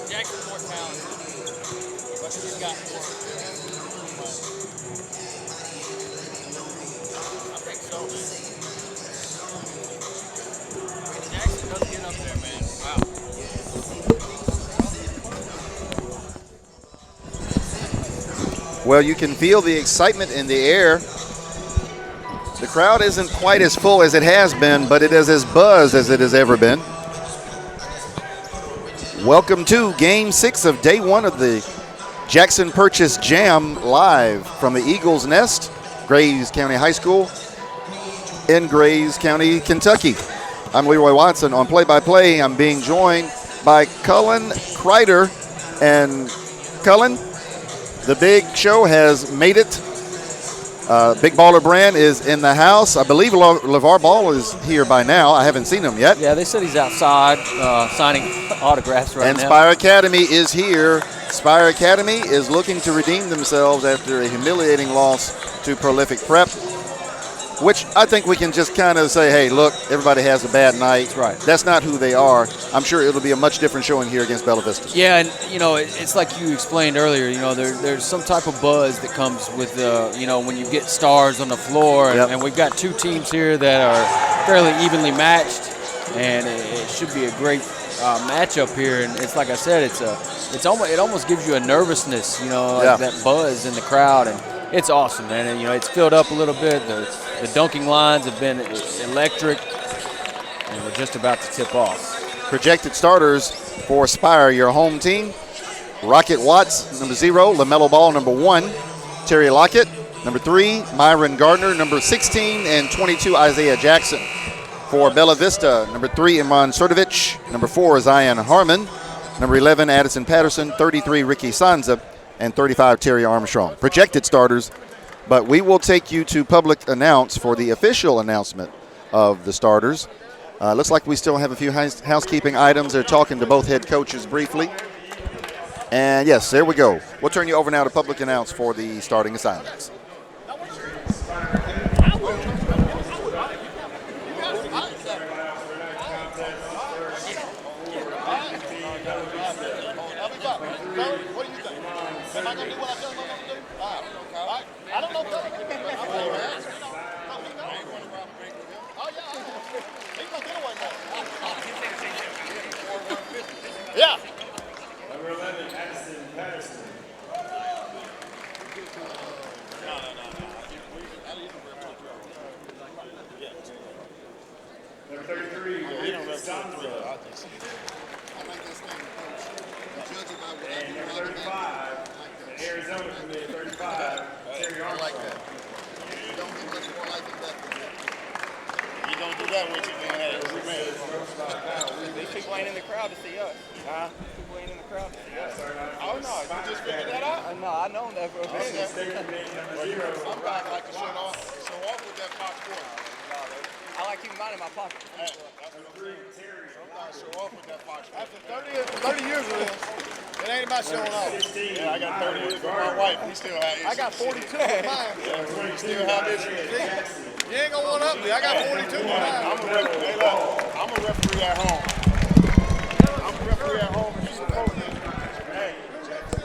Jackson's more talented, but he's got more. I think so, man. Jackson doesn't get up there, man. Wow. Well, you can feel the excitement in the air. The crowd isn't quite as full as it has been, but it is as buzzed as it has ever been. Welcome to Game 6 of Day 1 of the Jackson Purchase Jam, live from the Eagles Nest, Grays County High School in Grays County, Kentucky. I'm Leroy Watson on play-by-play. I'm being joined by Cullen Kreider. And Cullen, the big show has made it. Big Baller Brand is in the house. I believe LeVar Ball is here by now. I haven't seen him yet. Yeah, they said he's outside signing autographs right now. And Spire Academy is here. Spire Academy is looking to redeem themselves after a humiliating loss to Prolific Prep, which I think we can just kind of say, hey, look, everybody has a bad night. That's right. That's not who they are. I'm sure it'll be a much different showing here against Bella Vista. Yeah, and, it's like you explained earlier, there's some type of buzz that comes with, when you get stars on the floor. Yep. And we've got two teams here that are fairly evenly matched, and it should be a great matchup here. And it's like I said, it almost gives you a nervousness, that buzz in the crowd. And it's awesome, man. And, it's filled up a little bit. The dunking lines have been electric, and we're just about to tip off. Projected starters for Spire, your home team. Rocket Watts, number 0. LaMelo Ball, number 1. Terry Lockett, number 3. Myron Gardner, number 16. And 22, Isaiah Jackson. For Bella Vista, number 3, Imran Srdovich. Number 4, Zion Harmon. Number 11, Addison Patterson. 33, Ricky Sanza. And 35, Terry Armstrong. Projected starters, but we will take you to public announce for the official announcement of the starters. Looks like we still have a few housekeeping items. They're talking to both head coaches briefly. And yes, there we go. We'll turn you over now to public announce for the starting assignments. Yeah. Number 11, Addison Patterson. Number 33, Ricky Sanza. And number 35, the Arizona commit, 35, Terry Armstrong. You don't do that with you, man. These people ain't in the crowd to see us. Huh? People ain't in the crowd to see us. Oh, no. You just figured that out? No, I know that for a fact. State commit number 0. Some guys like to show off with that Fox 40. I like keeping mine in my pocket. Number 3, Terry. Some guys show off with that Fox 40. After 30 years of this, it ain't about showing off. 16. Yeah, I got 30 years. But my wife, we still have issues. I got 42 with mine. Yeah, we still have issues. You ain't gonna one up me. I got 42 with mine. I'm a referee. Hey, look, I'm a referee at home. I'm a referee at home and she's a coach. Hey,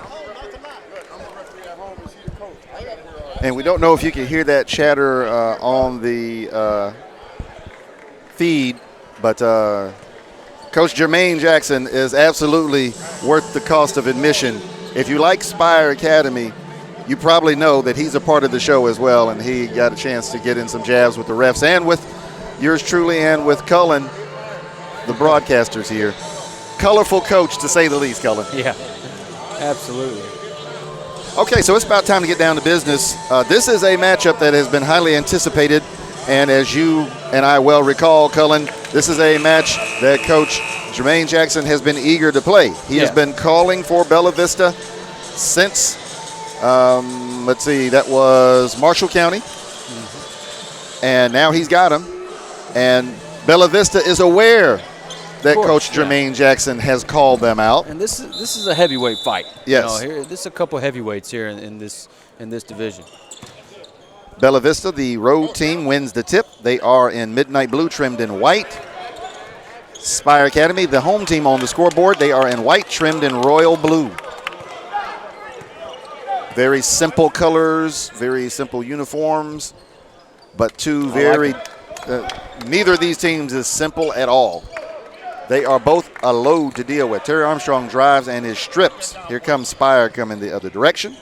I'm a referee at home and she's a coach. I gotta hear all that. And we don't know if you can hear that chatter on the feed, but Coach Jermaine Jackson is absolutely worth the cost of admission. If you like Spire Academy, you probably know that he's a part of the show as well, and he got a chance to get in some jabs with the refs and with yours truly and with Cullen, the broadcasters here. Colorful coach, to say the least, Cullen. Yeah, absolutely. Okay, so it's about time to get down to business. This is a matchup that has been highly anticipated, and as you and I well recall, Cullen, this is a match that Coach Jermaine Jackson has been eager to play. He has been calling for Bella Vista since, that was Marshall County, and now he's got him. And Bella Vista is aware that Coach Jermaine Jackson has called them out. And this is a heavyweight fight. Yes. This is a couple heavyweights here in this division. Bella Vista, the road team, wins the tip. They are in midnight blue trimmed in white. Spire Academy, the home team on the scoreboard. They are in white, trimmed in royal blue. Very simple colors, very simple uniforms, but two very, neither of these teams is simple at all. They are both a load to deal with. Terry Armstrong drives and is stripped. Here comes Spire coming the other direction.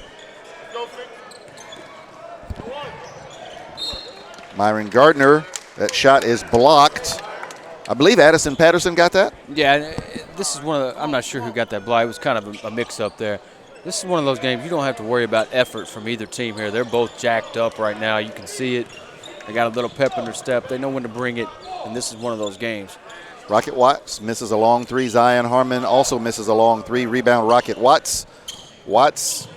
Myron Gardner, that shot is blocked. I believe Addison Patterson got that. Yeah, this is one of the, I'm not sure who got that block. It was kind of a mix-up there. This is one of those games you don't have to worry about effort from either team here. They're both jacked up right now. You can see it. They got a little pep in their step. They know when to bring it, and this is one of those games. Rocket Watts misses a long three. Zion Harmon also misses a long three. Rebound Rocket Watts. Watts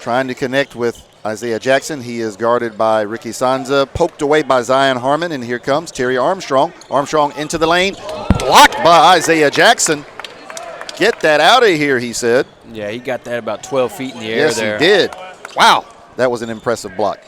trying to connect with Isaiah Jackson. He is guarded by Ricky Sanza. Poked away by Zion Harmon, and here comes Terry Armstrong. Armstrong into the lane. Blocked by Isaiah Jackson. Get that out of here, he said. Yeah, he got that about 12 feet in the air there. Yes, he did. Wow, that was an impressive block.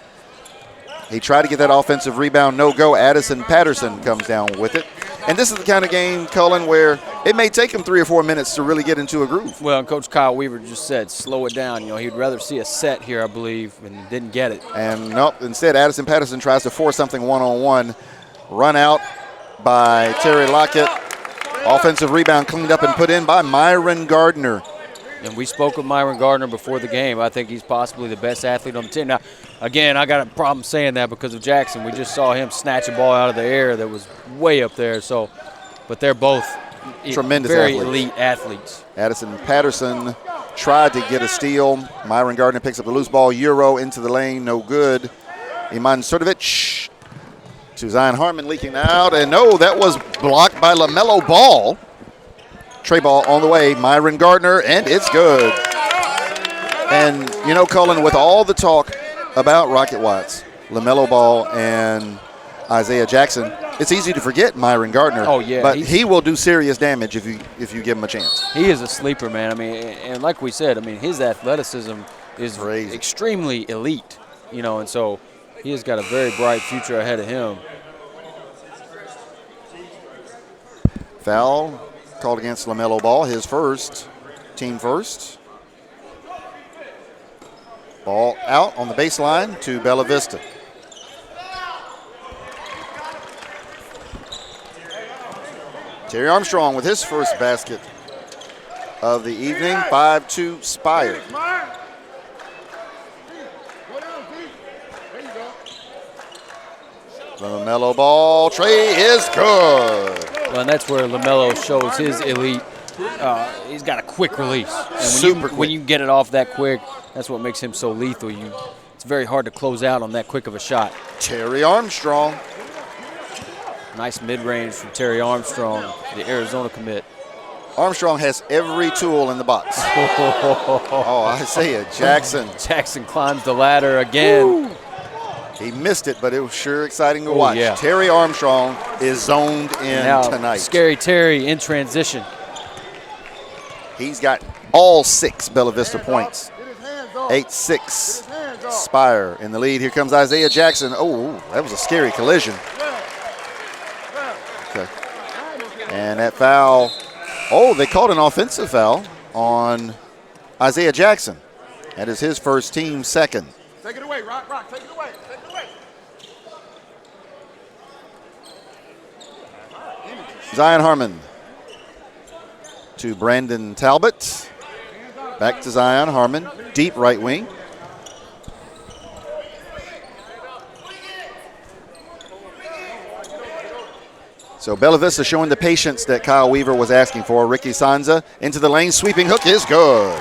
He tried to get that offensive rebound, no go. Addison Patterson comes down with it. And this is the kind of game, Cullen, where it may take him 3 or 4 minutes to really get into a groove. Well, and Coach Kyle Weaver just said, slow it down. You know, he'd rather see a set here, I believe, and didn't get it. And nope, instead Addison Patterson tries to force something one-on-one. Run out by Terry Lockett. Offensive rebound cleaned up and put in by Myron Gardner. And we spoke with Myron Gardner before the game. I think he's possibly the best athlete on the team. Now, again, I got a problem saying that because of Jackson. We just saw him snatch a ball out of the air that was way up there. So, but they're both tremendous very athletes. elite athletes. Addison Patterson tried to get a steal. Myron Gardner picks up the loose ball. Euro into the lane, no good. Iman Surdovic to Zion Harmon leaking out. And no, that was blocked by LaMelo Ball. Tray ball on the way, Myron Gardner, and it's good. And, you know, Cullen, with all the talk about Rocket Watts, LaMelo Ball, and Isaiah Jackson, it's easy to forget Myron Gardner. Oh, yeah. But he will do serious damage if you give him a chance. He is a sleeper, man. I mean, and like we said, I mean, his athleticism is crazy. Extremely elite, you know, and so he has got a very bright future ahead of him. Foul called against LaMelo Ball, his first, team first. Ball out on the baseline to Bella Vista. Terry Armstrong with his first basket of the evening, 5-2 Spire. LaMelo Ball, Trey is good. Well, and that's where LaMelo shows his elite. He's got a quick release. And when you get it off that quick, that's what makes him so lethal. It's very hard to close out on that quick of a shot. Terry Armstrong. Nice mid-range from Terry Armstrong, the Arizona commit. Armstrong has every tool in the box. Oh, Isaiah Jackson. Jackson climbs the ladder again. Woo. He missed it, but it was sure exciting to watch. Yeah. Terry Armstrong is zoned in now, tonight. Scary Terry in transition. He's got all 6 Bella Vista points. 8-6 Spire in the lead. Here comes Isaiah Jackson. Oh, that was a scary collision. Okay. And that foul. Oh, they called an offensive foul on Isaiah Jackson. That is his first, team second. Take it away, Rock, take it away, take it away. Zion Harmon to Brandon Talbot. Back to Zion Harmon, deep right wing. So Bella Vista showing the patience that Kyle Weaver was asking for. Ricky Sanza into the lane, sweeping hook is good.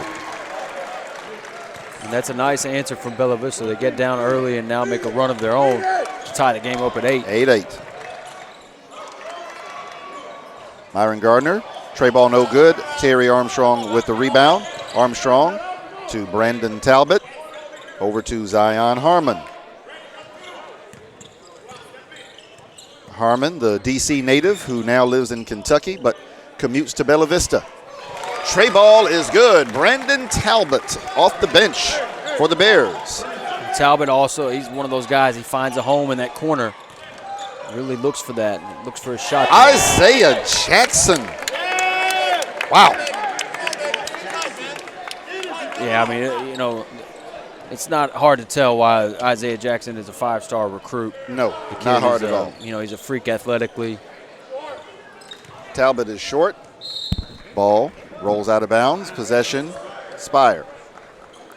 And that's a nice answer from Bella Vista. They get down early and now make a run of their own to tie the game up at 8. 8-8. Myron Gardner, tray ball no good. Terry Armstrong with the rebound. Armstrong to Brandon Talbot. Over to Zion Harmon. Harmon, the D.C. native who now lives in Kentucky but commutes to Bella Vista. Tray ball is good. Brandon Talbot off the bench for the Bears. Talbot also, he's one of those guys, he finds a home in that corner. Really looks for that. Looks for a shot. Isaiah Jackson. Wow. Yeah, I mean, you know, it's not hard to tell why Isaiah Jackson is a 5-star recruit. No, The kid not hard is, at all. You know, he's a freak athletically. Talbot is short. Ball rolls out of bounds. Possession, Spire.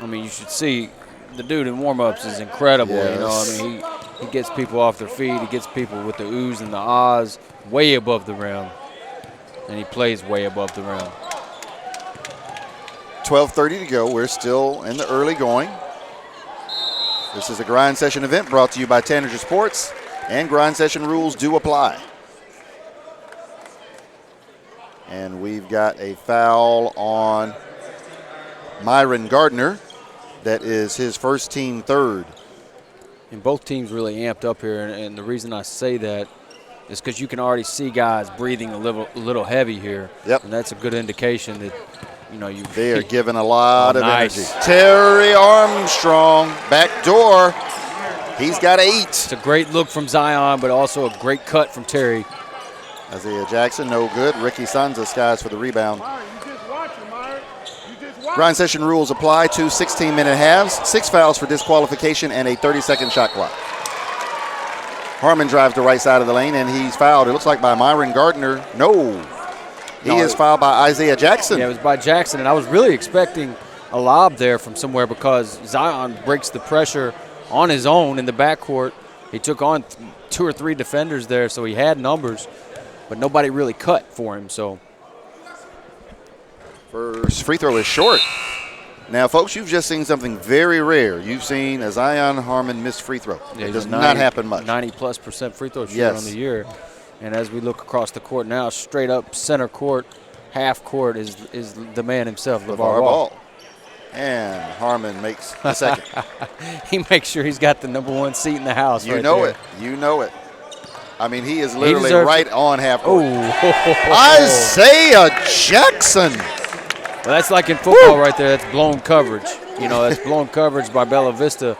I mean, you should see the dude in warm-ups is incredible. Yes. You know, I mean, he gets people off their feet. He gets people with the oohs and the ahs way above the rim, and he plays way above the rim. 12:30 to go. We're still in the early going. This is a grind session event brought to you by Tanager Sports, and grind session rules do apply. And we've got a foul on Myron Gardner. That is his first team third. And both teams really amped up here, and the reason I say that is because you can already see guys breathing a little heavy here. Yep. And that's a good indication that, you know, They are giving a lot of nice. energy. Terry Armstrong, back door. He's got 8. It's a great look from Zion, but also a great cut from Terry. Isaiah Jackson, no good. Ricky Sanza skies for the rebound. Myron, you just watching, Myron. You just watching. Grind session rules apply to 16-minute halves, 6 fouls for disqualification, and a 30-second shot clock. Harmon drives the right side of the lane, and he's fouled. It looks like by Myron Gardner. No. He is fouled by Isaiah Jackson. Yeah, it was by Jackson, and I was really expecting a lob there from somewhere because Zion breaks the pressure on his own in the backcourt. He took on 2 or 3 defenders there, so he had numbers, but nobody really cut for him. So First free throw is short. Now, folks, you've just seen something very rare. You've seen a Zion Harmon missed free throw. yeah, It he's does a not happen much. 90+% free throw shooter Yes. on the year. And as we look across the court now, straight up center court, half court is the man himself, LeVar Ball. And Harmon makes the second. He makes sure he's got the #1 seat in the house. You right know there. it. You know it. I mean, he is literally deserves right it. on half court. Oh, Isaiah Jackson. Well, that's like in football right there. That's blown coverage. You know, that's blown coverage by Bella Vista.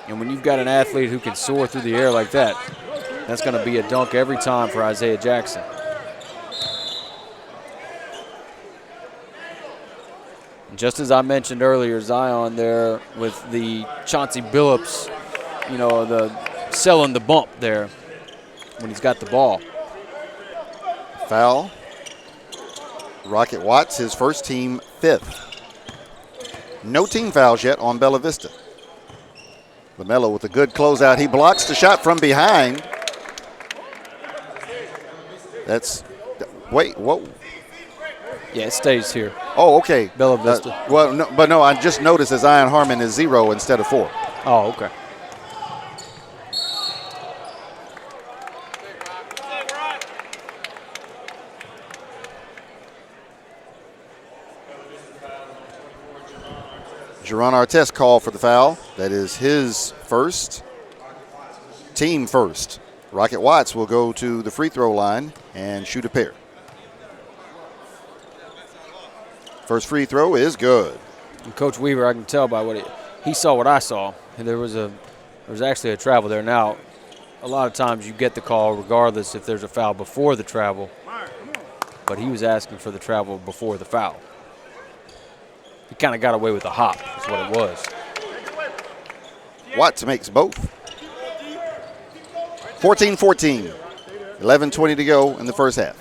And when you've got an athlete who can soar through the air like that, that's going to be a dunk every time for Isaiah Jackson. And just as I mentioned earlier, Zion there with the Chauncey Billups, you know, the selling the bump there when he's got the ball. Foul. Rocket Watts, his first team 5th. No team fouls yet on Bella Vista. LaMelo with a good closeout. He blocks the shot from behind. That's, wait, whoa. Yeah, it stays here. Oh, okay. Bella Vista. Well, no, but no, I just noticed that Zion Harmon is 0 instead of 4. Oh, okay. Jaron Artest called for the foul. That is his first, team first. Rocket Watts will go to the free throw line and shoot a pair. First free throw is good. And Coach Weaver, I can tell by what he saw what I saw. And there was actually a travel there. Now, a lot of times you get the call regardless if there's a foul before the travel. But he was asking for the travel before the foul. He kind of got away with a hop, is what it was. Watts makes both. 14-14. 11:20 to go in the first half.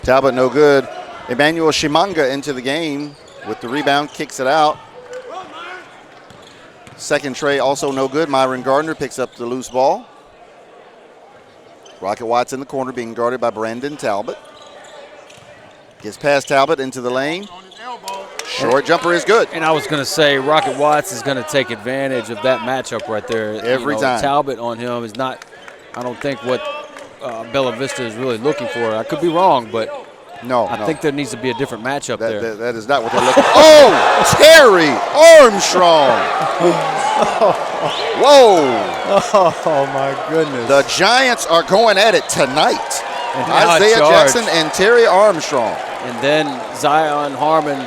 Talbot no good. Emmanuel Shimanga into the game with the rebound, kicks it out. Second tray also no good. Myron Gardner picks up the loose ball. Rocket Watts in the corner being guarded by Brandon Talbot. Gets past Talbot into the lane. Short jumper is good. And I was going to say Rocket Watts is going to take advantage of that matchup right there. Every time. Talbot on him is not, I don't think, what Bella Vista is really looking for. I could be wrong, but I think there needs to be a different matchup there. That is not what they're looking for. Oh, Terry Armstrong. Whoa. Oh, my goodness. The Giants are going at it tonight. And now Isaiah a charge. Jackson and Terry Armstrong. And then Zion Harmon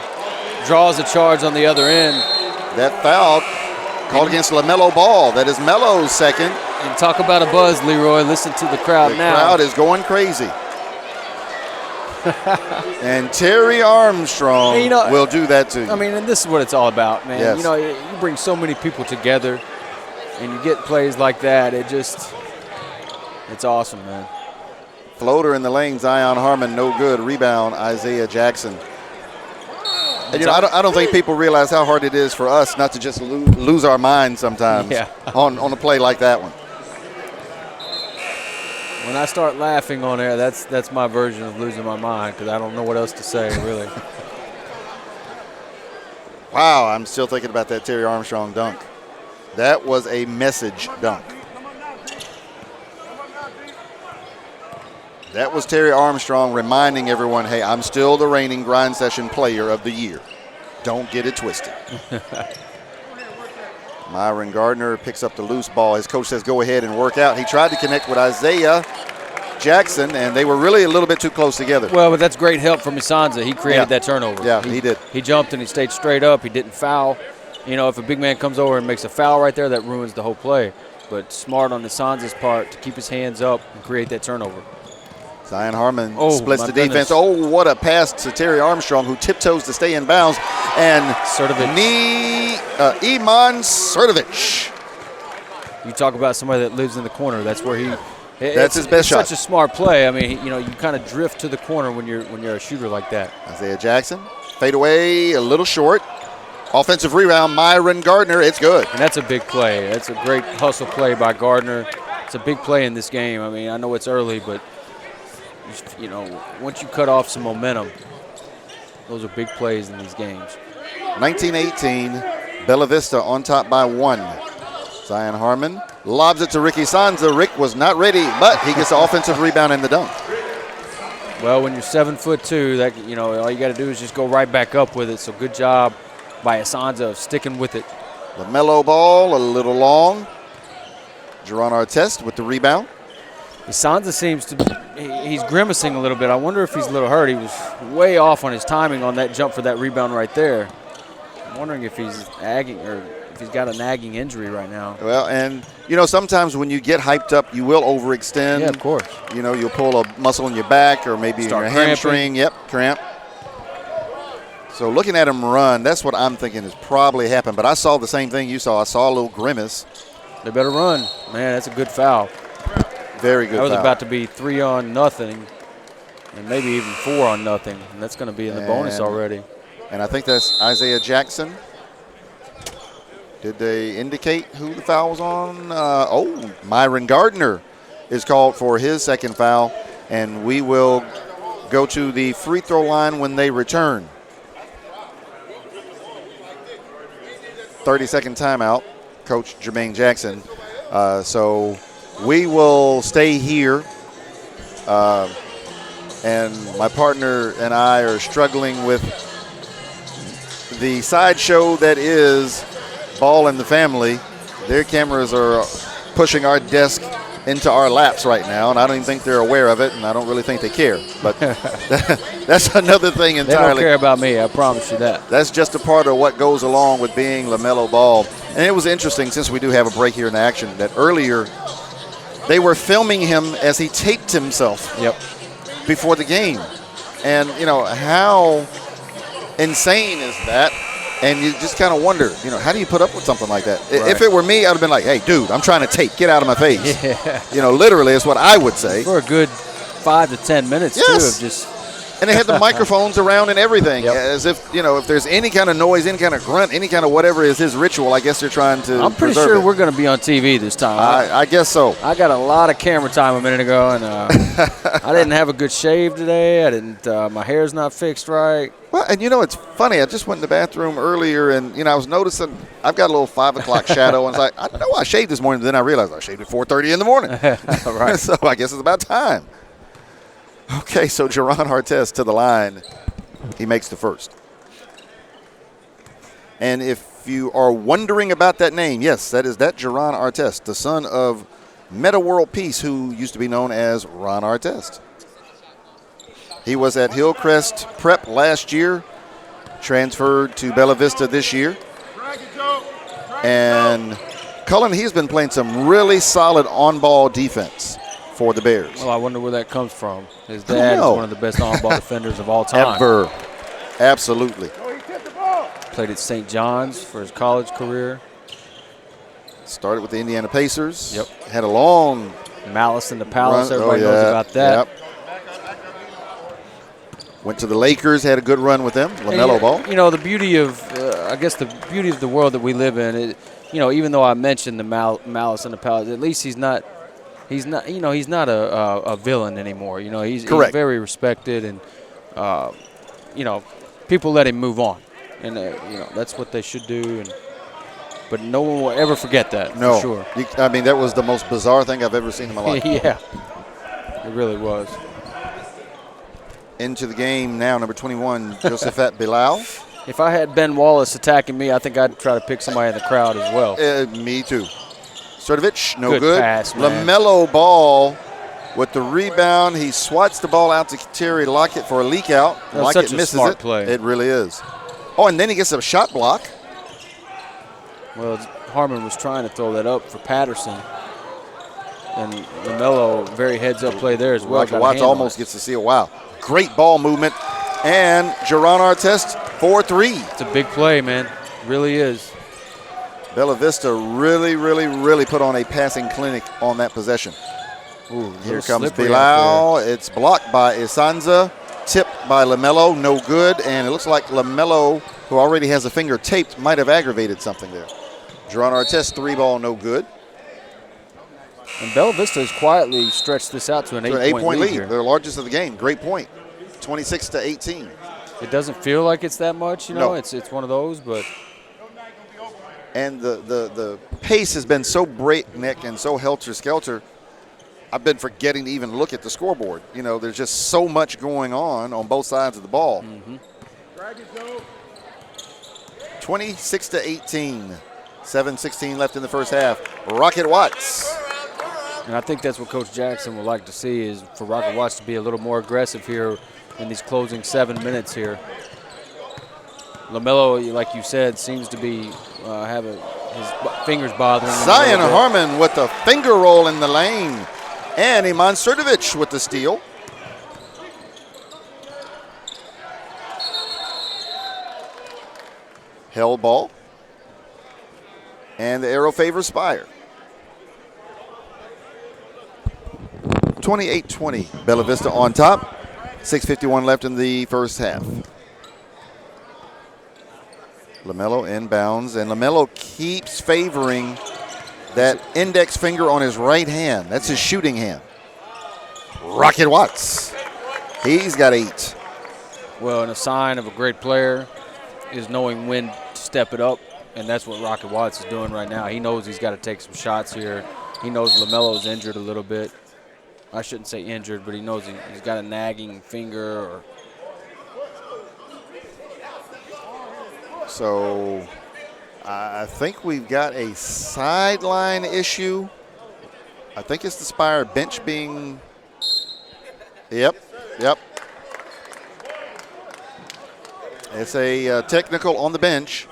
draws a charge on the other end. That foul called against LaMelo Ball. That is Melo's second. And talk about a buzz, Leroy. Listen to the crowd The now. The crowd is going crazy. And Terry Armstrong will do that to you. I mean, and this is what it's all about, man. Yes. You know, you bring so many people together, and you get plays like that. It's awesome, man. Floater in the lane, Zion Harmon, no good. Rebound, Isaiah Jackson. And, you know, I don't think people realize how hard it is for us not to just lose our minds sometimes on a play like that one. When I start laughing on air, that's my version of losing my mind because I don't know what else to say, really. Wow, I'm still thinking about that Terry Armstrong dunk. That was a message dunk. That was Terry Armstrong reminding everyone, hey, I'm still the reigning grind session player of the year. Don't get it twisted. Myron Gardner picks up the loose ball. His coach says go ahead and work out. He tried to connect with Isaiah Jackson, and they were really a little bit too close together. Well, but that's great help from Isanza. He created that turnover. Yeah, he did. He jumped and he stayed straight up. He didn't foul. You know, if a big man comes over and makes a foul right there, that ruins the whole play. But smart on Isanza's part to keep his hands up and create that turnover. Zion Harmon splits the goodness. defense. Oh, what a pass to Terry Armstrong, who tiptoes to stay in bounds. And Iman Srdovic. You talk about somebody that lives in the corner. That's where that's his best shot. Such a smart play. I mean, you know, you kind of drift to the corner when you're a shooter like that. Isaiah Jackson, fade away, a little short. Offensive rebound, Myron Gardner. It's good. And that's a big play. That's a great hustle play by Gardner. It's a big play in this game. I mean, I know it's early, but you know, once you cut off some momentum, those are big plays in these games. 19-18, Bella Vista on top by 1. Zion Harmon lobs it to Ricky Sanza. Rick was not ready, but he gets the offensive rebound and the dunk. Well, when you're 7'2", that, you know, all you got to do is just go right back up with it. So good job by Isanza of sticking with it. LaMelo Ball a little long. Jerron Artest with the rebound. Isanza seems to he's grimacing a little bit. I wonder if he's a little hurt. He was way off on his timing on that jump for that rebound right there. I'm wondering if he's nagging or if he's got a nagging injury right now. Well, and, you know, sometimes when you get hyped up, you will overextend. Yeah, of course. You know, you'll pull a muscle in your back or maybe in your hamstring. Yep, cramp. So looking at him run, that's what I'm thinking has probably happened. But I saw the same thing you saw. I saw a little grimace. They better run. Man, that's a good foul. Very good That was foul. about to be 3-on-0 and maybe even 4-on-0. And that's going to be in the bonus already. And I think that's Isaiah Jackson. Did they indicate who the foul was on? Myron Gardner is called for his second foul. And we will go to the free throw line when they return. 30-second timeout, Coach Jermaine Jackson. So we will stay here. And my partner and I are struggling with the sideshow that is Ball and the Family. Their cameras are pushing our desk into our laps right now, and I don't even think they're aware of it, and I don't really think they care. But that's another thing entirely. They don't care about me, I promise you that. That's just a part of what goes along with being LaMelo Ball. And it was interesting, since we do have a break here in action, that earlier they were filming him as he taped himself before the game. And, you know, how insane is that? And you just kind of wonder, you know, how do you put up with something like that? Right. If it were me, I'd have been like, hey, dude, I'm trying to tape. Get out of my face. Yeah. You know, literally is what I would say. For a good 5 to 10 minutes, too, of just. And they had the microphones around and everything, as if, you know, if there's any kind of noise, any kind of grunt, any kind of whatever is his ritual, I guess they're trying to I'm pretty sure we're going to be on TV this time. I guess so. I got a lot of camera time a minute ago, and I didn't have a good shave today. I didn't. My hair's not fixed right. Well, and you know, it's funny. I just went in the bathroom earlier, and, you know, I was noticing I've got a little 5 o'clock shadow. And I was like, I know I shaved this morning, but then I realized I shaved at 4:30 in the morning. Right. So I guess it's about time. Okay, so Jerron Artest to the line. He makes the first. And if you are wondering about that name, yes, that Jerron Artest, the son of Meta World Peace, who used to be known as Ron Artest. He was at Hillcrest Prep last year, transferred to Bella Vista this year. And Cullen, he's been playing some really solid on-ball defense for the Bears. Well, I wonder where that comes from. His dad is one of the best on-ball defenders of all time. Ever. Absolutely. Played at St. John's for his college career. Started with the Indiana Pacers. Yep. Had a long Malice in the Palace. run. Everybody knows about that. Yep. Went to the Lakers, had a good run with them. LaMelo Ball. You know, the beauty of, I guess the beauty of the world that we live in, even though I mentioned the Malice in the Palace, at least he's not a villain anymore. You know, he's very respected, and people let him move on, and that's what they should do. But no one will ever forget that. No, for sure. I mean, that was the most bizarre thing I've ever seen in my life. Yeah, it really was. Into the game now, number 21, Josephat Bilal. If I had Ben Wallace attacking me, I think I'd try to pick somebody in the crowd as well. Me too. Sertovich, no good. Good pass, man. LaMelo Ball with the rebound. He swats the ball out to Terry Lockett for a leak out. Lockett such a misses smart it. play. It really is. Oh, and then he gets a shot block. Well, Harmon was trying to throw that up for Patterson. And LaMelo, very heads-up play there as well. Rocket Watts almost gets to see a wow. Great ball movement. And Jaron Artest, 4-3. It's a big play, man. Really is. Bella Vista really put on a passing clinic on that possession. Ooh, here comes Bilal. It's blocked by Isanza. Tipped by LaMelo, no good. And it looks like LaMelo, who already has a finger taped, might have aggravated something there. Jaron Artest, 3-ball, no good. And Bella Vista has quietly stretched this out to an 8-point lead. They're the largest of the game. Great point. 26-18. It doesn't feel like it's that much, No. It's one of those, but. And the pace has been so breakneck and so helter-skelter, I've been forgetting to even look at the scoreboard. There's just so much going on both sides of the ball. 26-18. 7:16 left in the first half. Rocket Watts. And I think that's what Coach Jackson would like to see, is for Rocket Watts to be a little more aggressive here in these closing 7 minutes here. LaMelo, like you said, seems to be having his fingers bothering him. Zion Harmon with the finger roll in the lane. And Iman Sertovich with the steal. Held ball. And the arrow favors Spire. 28-20, Bella Vista on top. 6:51 left in the first half. LaMelo inbounds, and LaMelo keeps favoring that index finger on his right hand. That's his shooting hand. Rocket Watts. He's got 8. Well, and a sign of a great player is knowing when to step it up, and that's what Rocket Watts is doing right now. He knows he's got to take some shots here. He knows LaMelo's injured a little bit. I shouldn't say injured, but he knows he's got a nagging finger. So I think we've got a sideline issue. I think it's the Spire bench being – yep. It's a technical on the bench.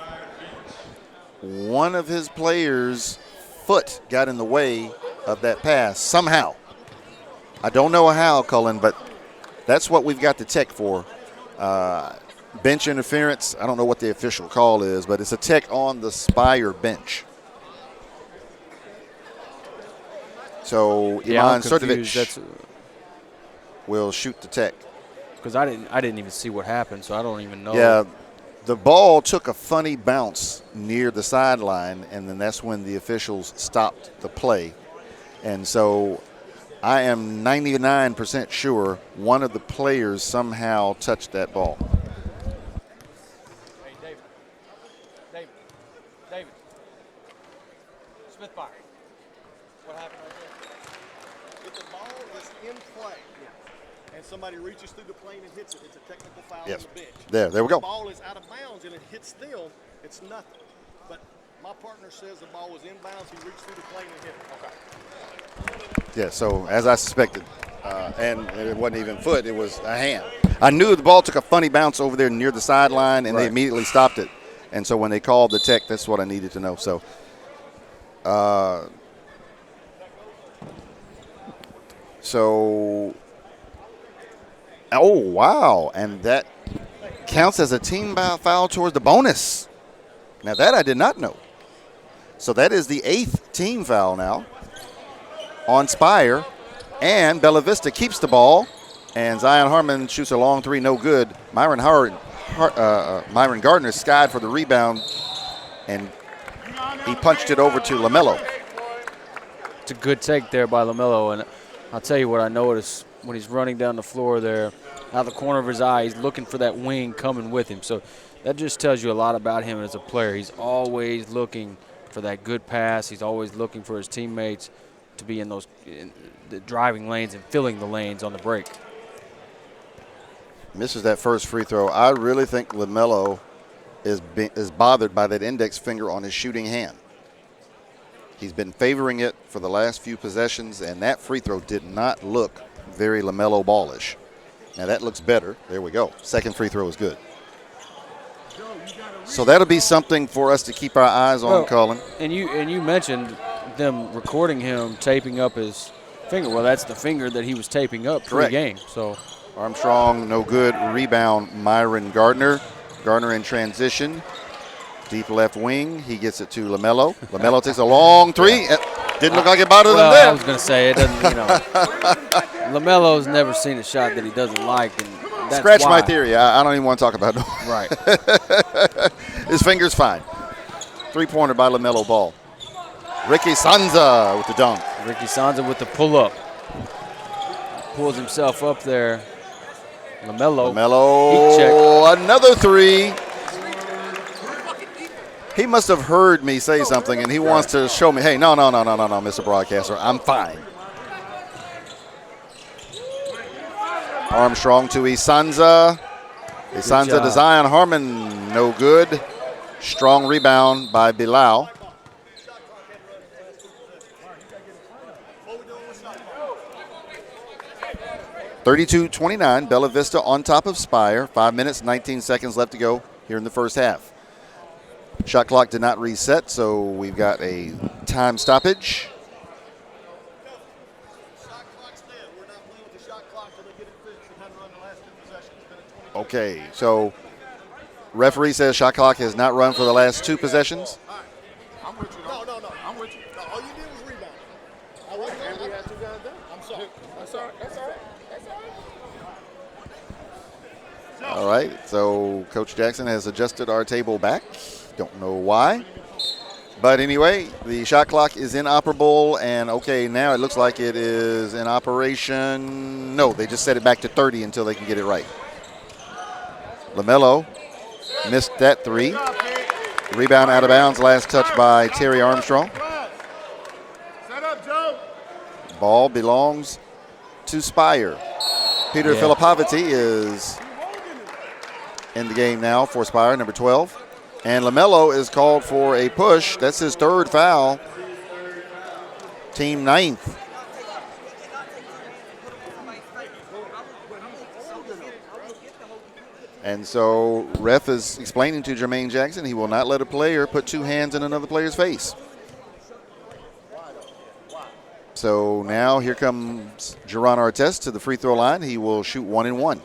One of his players' foot got in the way of that pass somehow. I don't know how, Cullen, but that's what we've got the tech for. Bench interference. I don't know what the official call is, but it's a tech on the Spire bench. So Iman Sertovich will shoot the tech. Because I didn't even see what happened, so I don't even know. Yeah, the ball took a funny bounce near the sideline, and then that's when the officials stopped the play. And so I am 99% sure one of the players somehow touched that ball. Hey, David. Spitfire. What happened right there? If the ball is in play and somebody reaches through the plane and hits it, it's a technical foul Yes. on the bench. There we go. If the ball is out of bounds and it hits them, it's nothing. But my partner says the ball was inbounds. He reached through the plane and hit it. Okay. Yeah, so as I suspected, and it wasn't even foot, it was a hand. I knew the ball took a funny bounce over there near the sideline, and they immediately stopped it. And so when they called the tech, that's what I needed to know. So So, oh, wow. And that counts as a team foul towards the bonus. Now, that I did not know. So, that is the 8th team foul now on Spire. And Bella Vista keeps the ball. And Zion Harmon shoots a long three, no good. Myron Gardner skied for the rebound. And he punched it over to LaMelo. It's a good take there by LaMelo. And I'll tell you what I noticed when he's running down the floor there, out of the corner of his eye, he's looking for that wing coming with him. So that just tells you a lot about him as a player. He's always looking for that good pass. He's always looking for his teammates to be in the driving lanes and filling the lanes on the break. Misses that first free throw. I really think LaMelo is bothered by that index finger on his shooting hand. He's been favoring it for the last few possessions, and that free throw did not look very LaMelo ballish. Now that looks better. There we go. Second free throw is good. So that'll be something for us to keep our eyes on, Colin. And you mentioned them recording him taping up his finger. Well, that's the finger that he was taping up pre-game. So Armstrong, no good. Rebound, Myron Gardner. Gardner in transition. Deep left wing. He gets it to LaMelo. LaMelo takes a long three. Didn't look like it bothered him there. I was going to say, it doesn't, LaMelo's never seen a shot that he doesn't like. And that's Scratch why. my theory. I don't even want to talk about it. Right. His finger's fine. Three-pointer by LaMelo Ball. Ricky Sanza with the dunk. Ricky Sanza with the pull-up. Pulls himself up there. LaMelo. Another three. He must have heard me say something, and he wants to show me, hey, no, Mr. Broadcaster, I'm fine. Armstrong to Isanza. Isanza to Zion Harmon, no good. Strong rebound by Bilal. (32-29), Bella Vista on top of Spire. 5 minutes, 19 seconds left to go here in the first half. Shot clock did not reset, so we've got a time stoppage. Okay, so referee says shot clock has not run for the last 2 possessions. I'm with you. No, I'm with you. No, all you did was rebound. I wasn't there. We had 2 guys down. I'm sorry. That's all right. That's all right. All right, so Coach Jackson has adjusted our table back. Don't know why. But anyway, the shot clock is inoperable, and okay, now it looks like it is in operation. No, they just set it back to 30 until they can get it right. LaMelo missed that 3. Rebound out of bounds, last touch by Terry Armstrong. Set up, Joe. Ball belongs to Spire. Peter Filipovity is in the game now for Spire, number 12. And LaMelo is called for a push. That's his 3rd foul. Team 9th. And so ref is explaining to Jermaine Jackson he will not let a player put 2 hands in another player's face. So now here comes Jeron Artest to the free throw line. He will shoot 1 and 1.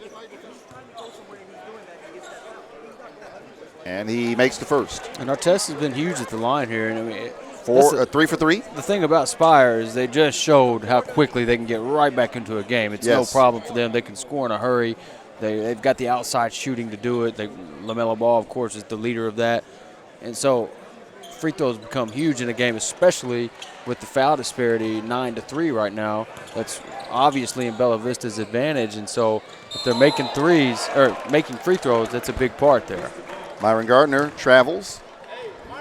And he makes the first. And Artest has been huge at the line here. And I mean, 3 for 3. The thing about Spire is they just showed how quickly they can get right back into a game. It's no problem for them. They can score in a hurry. They've got the outside shooting to do it. LaMelo Ball, of course, is the leader of that. And so free throws become huge in a game, especially with the foul disparity 9-3 right now. That's obviously in Bella Vista's advantage. And so if they're making threes or making free throws, that's a big part there. Myron Gardner travels,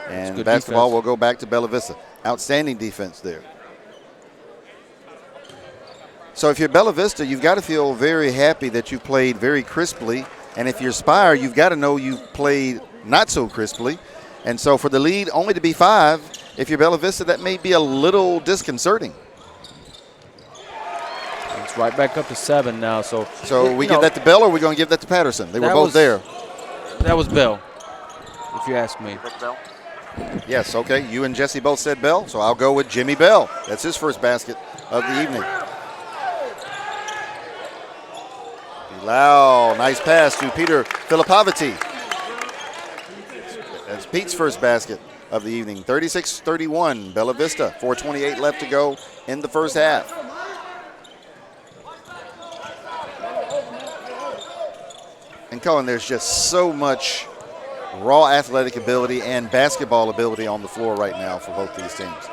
and basketball defense. will go back to Bella Vista. Outstanding defense there. So if you're Bella Vista, you've got to feel very happy that you played very crisply. And if you're Spire, you've got to know you've played not so crisply. And so for the lead only to be 5, if you're Bella Vista, that may be a little disconcerting. It's right back up to 7 now. So we give that to Bell, or are we going to give that to Patterson? They were both there. That was Bell, if you ask me. Yes, okay. You and Jesse both said Bell, so I'll go with Jimmy Bell. That's his first basket of the evening. Bilal, nice pass to Peter Filipovity. That's Pete's first basket of the evening. 36-31, Bella Vista. 4:28 left to go in the first half. And Cohen, there's just so much raw athletic ability and basketball ability on the floor right now for both these teams.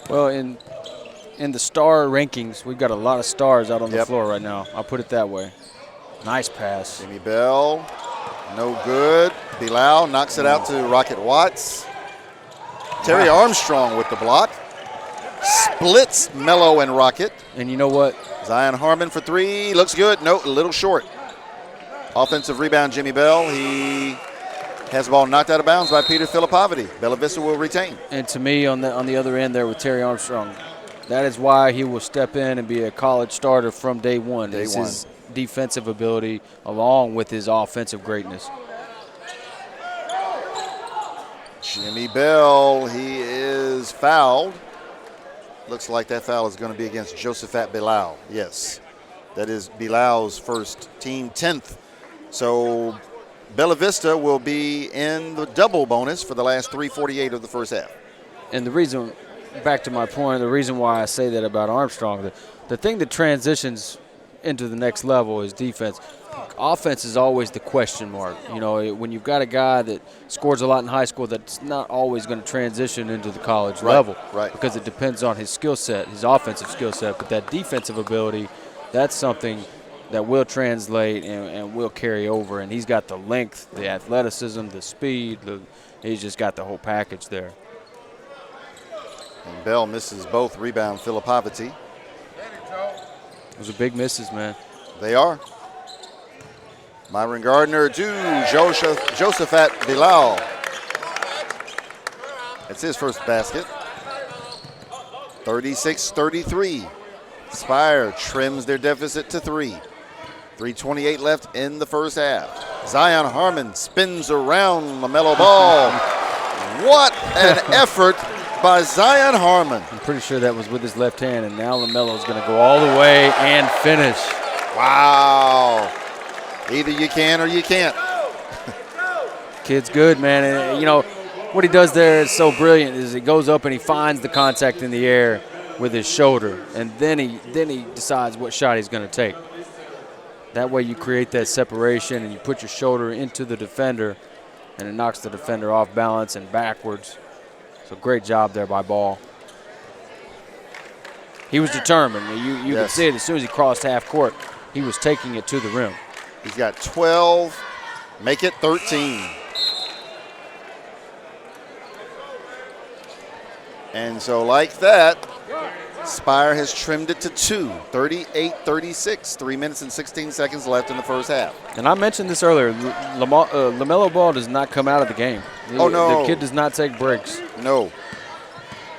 Well, in the star rankings, we've got a lot of stars out on the floor right now. I'll put it that way. Nice pass. Jimmy Bell, no good. Bilal knocks it out to Rocket Watts. Terry Armstrong with the block. Splits Mello and Rocket. And you know what? Zion Harmon for three. Looks good. No, a little short. Offensive rebound, Jimmy Bell. He has the ball knocked out of bounds by Peter Filipovity. Bella Vista will retain. And to me, on the other end there with Terry Armstrong, that is why he will step in and be a college starter from day one. It's his defensive ability along with his offensive greatness. Jimmy Bell, he is fouled. Looks like that foul is going to be against Josephat Bilal. Yes, that is Bilal's first, team 10th. So Bella Vista will be in the double bonus for the last 3:48 of the first half. And the reason, back to my point, the reason why I say that about Armstrong, the thing that transitions into the next level is defense. Offense is always the question mark. You know, when you've got a guy that scores a lot in high school, that's not always going to transition into the college level. Right. Because it depends on his skill set, his offensive skill set. But that defensive ability, that's something that will translate and will carry over. And he's got the length, the athleticism, the speed. He's just got the whole package there. And Bell misses both rebound Filipovity. Those are big misses, man. They are. Myron Gardner to Josephat Bilal. It's his first basket. 36-33. Spire trims their deficit to 3. 3:28 left in the first half. Zion Harmon spins around LaMelo Ball. What an effort by Zion Harmon. I'm pretty sure that was with his left hand, and now LaMelo's going to go all the way and finish. Wow. Either you can or you can't. Kid's good, man. And, you know, what he does there is so brilliant is he goes up and he finds the contact in the air with his shoulder, and then he decides what shot he's going to take. That way you create that separation and you put your shoulder into the defender, and it knocks the defender off balance and backwards. So great job there by Ball. He was determined. You could see it as soon as he crossed half court. He was taking it to the rim. He's got 12, make it 13. And so like that, Spire has trimmed it to 2, 38-36, 3 minutes and 16 seconds left in the first half. And I mentioned this earlier, LaMelo Ball does not come out of the game. Oh, no. The kid does not take breaks. No.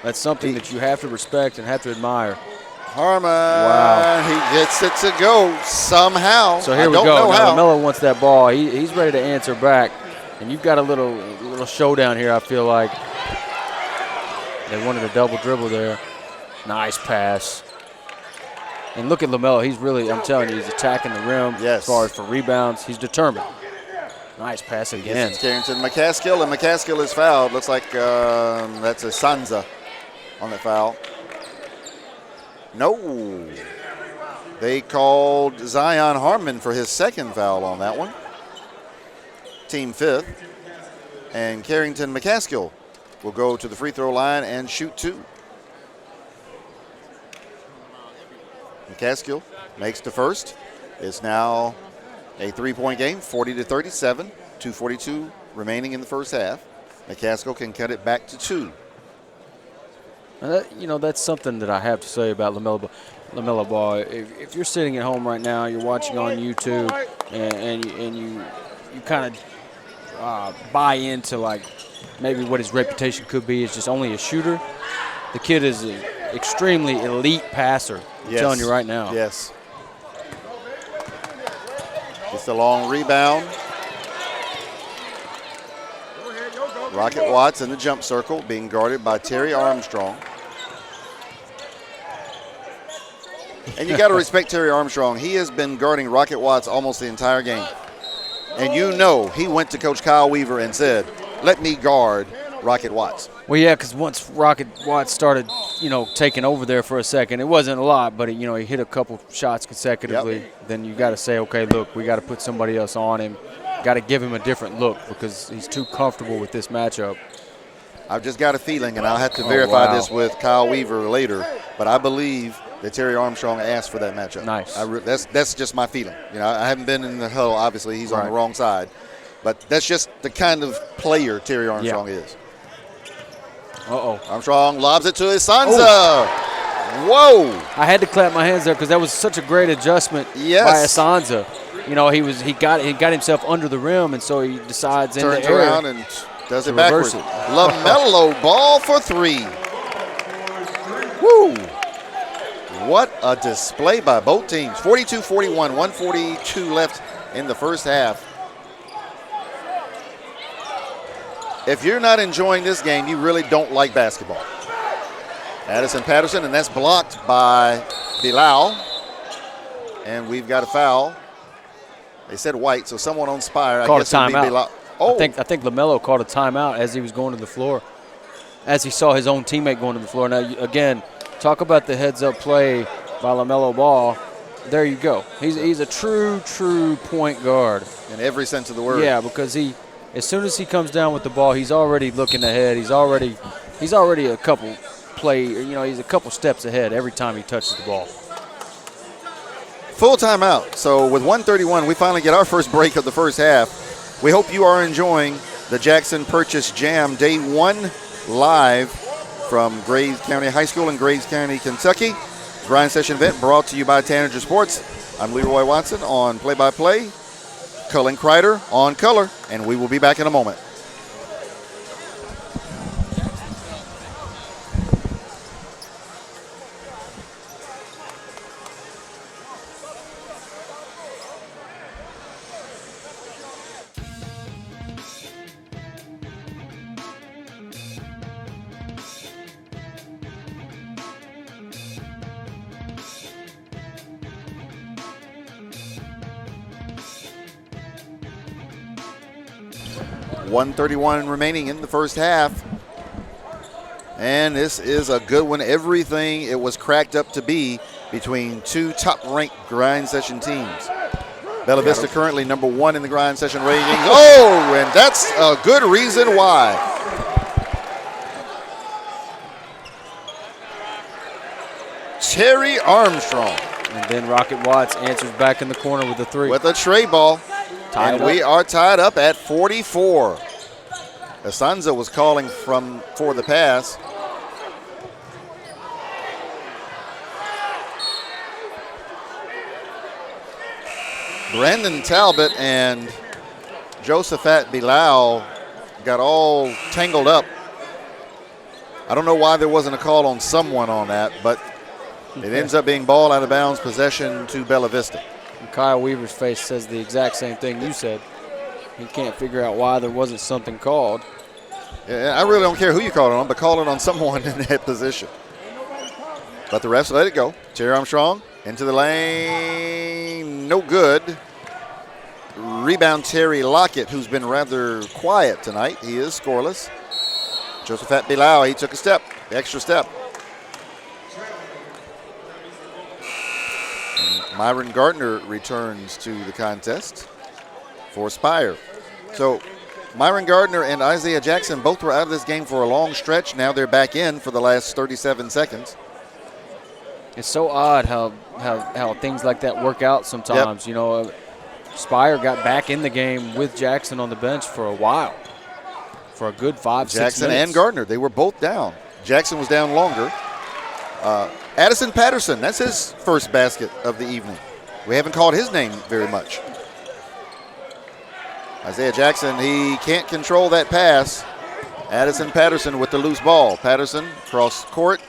That's something that you have to respect and have to admire. Harmon, wow. He gets it to go somehow. So here we go. Now LaMelo wants that ball. He's ready to answer back. And you've got a little showdown here, I feel like. They wanted a double dribble there. Nice pass. And look at LaMelo. He's really, I'm telling you, he's attacking the rim. As far as for rebounds, he's determined. Nice pass again. Carrington McCaskill, and McCaskill is fouled. Looks like that's a Sanza on that foul. No. They called Zion Harmon for his second foul on that one. Team 5th. And Carrington McCaskill will go to the free throw line and shoot 2. McCaskill makes the first. It's now a 3-point game, 40-37, 2:42 remaining in the first half. McCaskill can cut it back to 2. You know, that's something that I have to say about LaMelo Ball. If you're sitting at home right now, you're watching on YouTube, and you kind of buy into like maybe what his reputation could be is just only a shooter. The kid is an extremely elite passer. I'm telling you right now. Yes. Just a long rebound. Rocket Watts in the jump circle, being guarded by Terry Armstrong. And you got to respect Terry Armstrong. He has been guarding Rocket Watts almost the entire game. And you know he went to Coach Kyle Weaver and said, let me guard Rocket Watts. Well, yeah, because once Rocket Watts started, taking over there for a second, it wasn't a lot, but, he hit a couple shots consecutively. Yep. Then you got to say, okay, look, we got to put somebody else on him. Got to give him a different look because he's too comfortable with this matchup. I've just got a feeling, and I'll have to verify this with Kyle Weaver later, but I believe that Terry Armstrong asked for that matchup. Nice. That's just my feeling. I haven't been in the huddle. Obviously, he's on the wrong side. But that's just the kind of player Terry Armstrong is. Armstrong lobs it to his Sansa. Whoa. I had to clap my hands there because that was such a great adjustment by Asanza. He got himself under the rim, and so he decides in the air. Turns around and does it backwards. LaMelo Ball for 3. Woo. What a display by both teams. 42-41, 142 left in the first half. If you're not enjoying this game, you really don't like basketball. Addison Patterson, and that's blocked by Bilal. And we've got a foul. They said white, so someone on Spire. Called I guess a timeout. Bilal. Oh. I think LaMelo called a timeout as he was going to the floor, as he saw his own teammate going to the floor. Now, again, talk about the heads-up play by LaMelo Ball. There you go. He's a true point guard. In every sense of the word. Yeah, because as soon as he comes down with the ball, he's already looking ahead. He's already a couple he's a couple steps ahead every time he touches the ball. Full timeout. So with 1:31, we finally get our first break of the first half. We hope you are enjoying the Jackson Purchase Jam Day 1 live from Graves County High School in Graves County, Kentucky. Grind Session event brought to you by Tanager Sports. I'm Leroy Watson on play-by-play. Cullen Kreider on color, and we will be back in a moment. .131 remaining in the first half. And this is a good one. Everything it was cracked up to be between two top-ranked Grind Session teams. Bella Vista currently number 1 in the Grind Session ratings. Oh, and that's a good reason why. Terry Armstrong. And then Rocket Watts answers back in the corner with a 3. With a tray ball. And we are tied up at 44. Asanza was calling for the pass. Brandon Talbot and Josephat Bilal got all tangled up. I don't know why there wasn't a call on someone on that, but it ends up being ball out of bounds, possession to Bella Vista. And Kyle Weaver's face says the exact same thing you said. He can't figure out why there wasn't something called. Yeah, I really don't care who you call it on, but call it on someone in that position. But the refs let it go. Terry Armstrong into the lane. No good. Rebound Terry Lockett, who's been rather quiet tonight. He is scoreless. Josephat Bilal, he took a step, the extra step. And Myron Gardner returns to the contest for Spire. So Myron Gardner and Isaiah Jackson both were out of this game for a long stretch. Now they're back in for the last 37 seconds. It's so odd how things like that work out sometimes. Yep. Spire got back in the game with Jackson on the bench for a while, for a good 5-6 minutes. Jackson and Gardner, they were both down. Jackson was down longer. Addison Patterson, that's his first basket of the evening. We haven't called his name very much. Isaiah Jackson, he can't control that pass. Addison Patterson with the loose ball. Patterson cross court.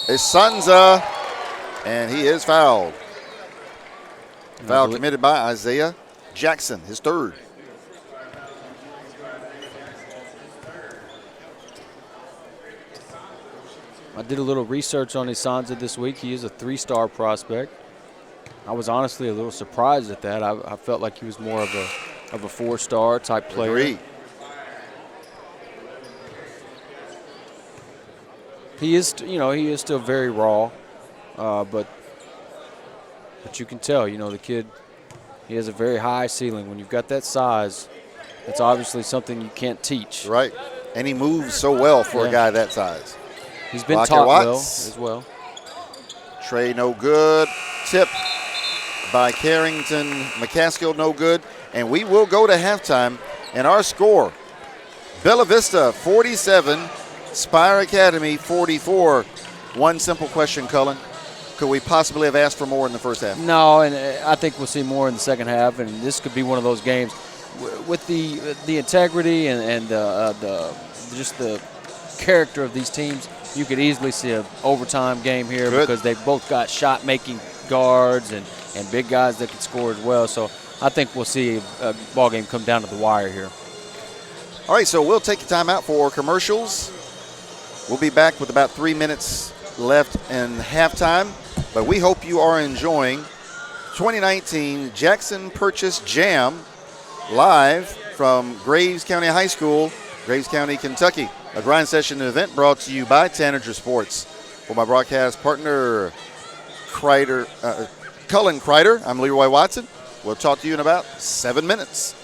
Isanza, and he is fouled. Foul committed by Isaiah Jackson, his third. I did a little research on Isanza this week. He is a 3-star prospect. I was honestly a little surprised at that. I felt like he was more of a 4-star type player. Agreed. He is, he is still very raw, but you can tell, the kid, he has a very high ceiling. When you've got that size, it's obviously something you can't teach. Right. And he moves so well for a guy that size. He's been Lockett taught well Watts. as well. Trey, no good. Tip by Carrington. McCaskill, no good. And we will go to halftime. And our score, Bella Vista 47, Spire Academy 44. One simple question, Cullen. Could we possibly have asked for more in the first half? No, and I think we'll see more in the second half. And this could be one of those games with the integrity and just the character of these teams. You could easily see an overtime game here because they've both got shot-making guards and big guys that can score as well. So I think we'll see a ball game come down to the wire here. All right, so we'll take a timeout for commercials. We'll be back with about 3 minutes left in halftime. But we hope you are enjoying 2019 Jackson Purchase Jam live from Graves County High School, Graves County, Kentucky. A grind session event brought to you by Tanager Sports. For my broadcast partner, Cullen Kreider, I'm Leroy Watson. We'll talk to you in about 7 minutes.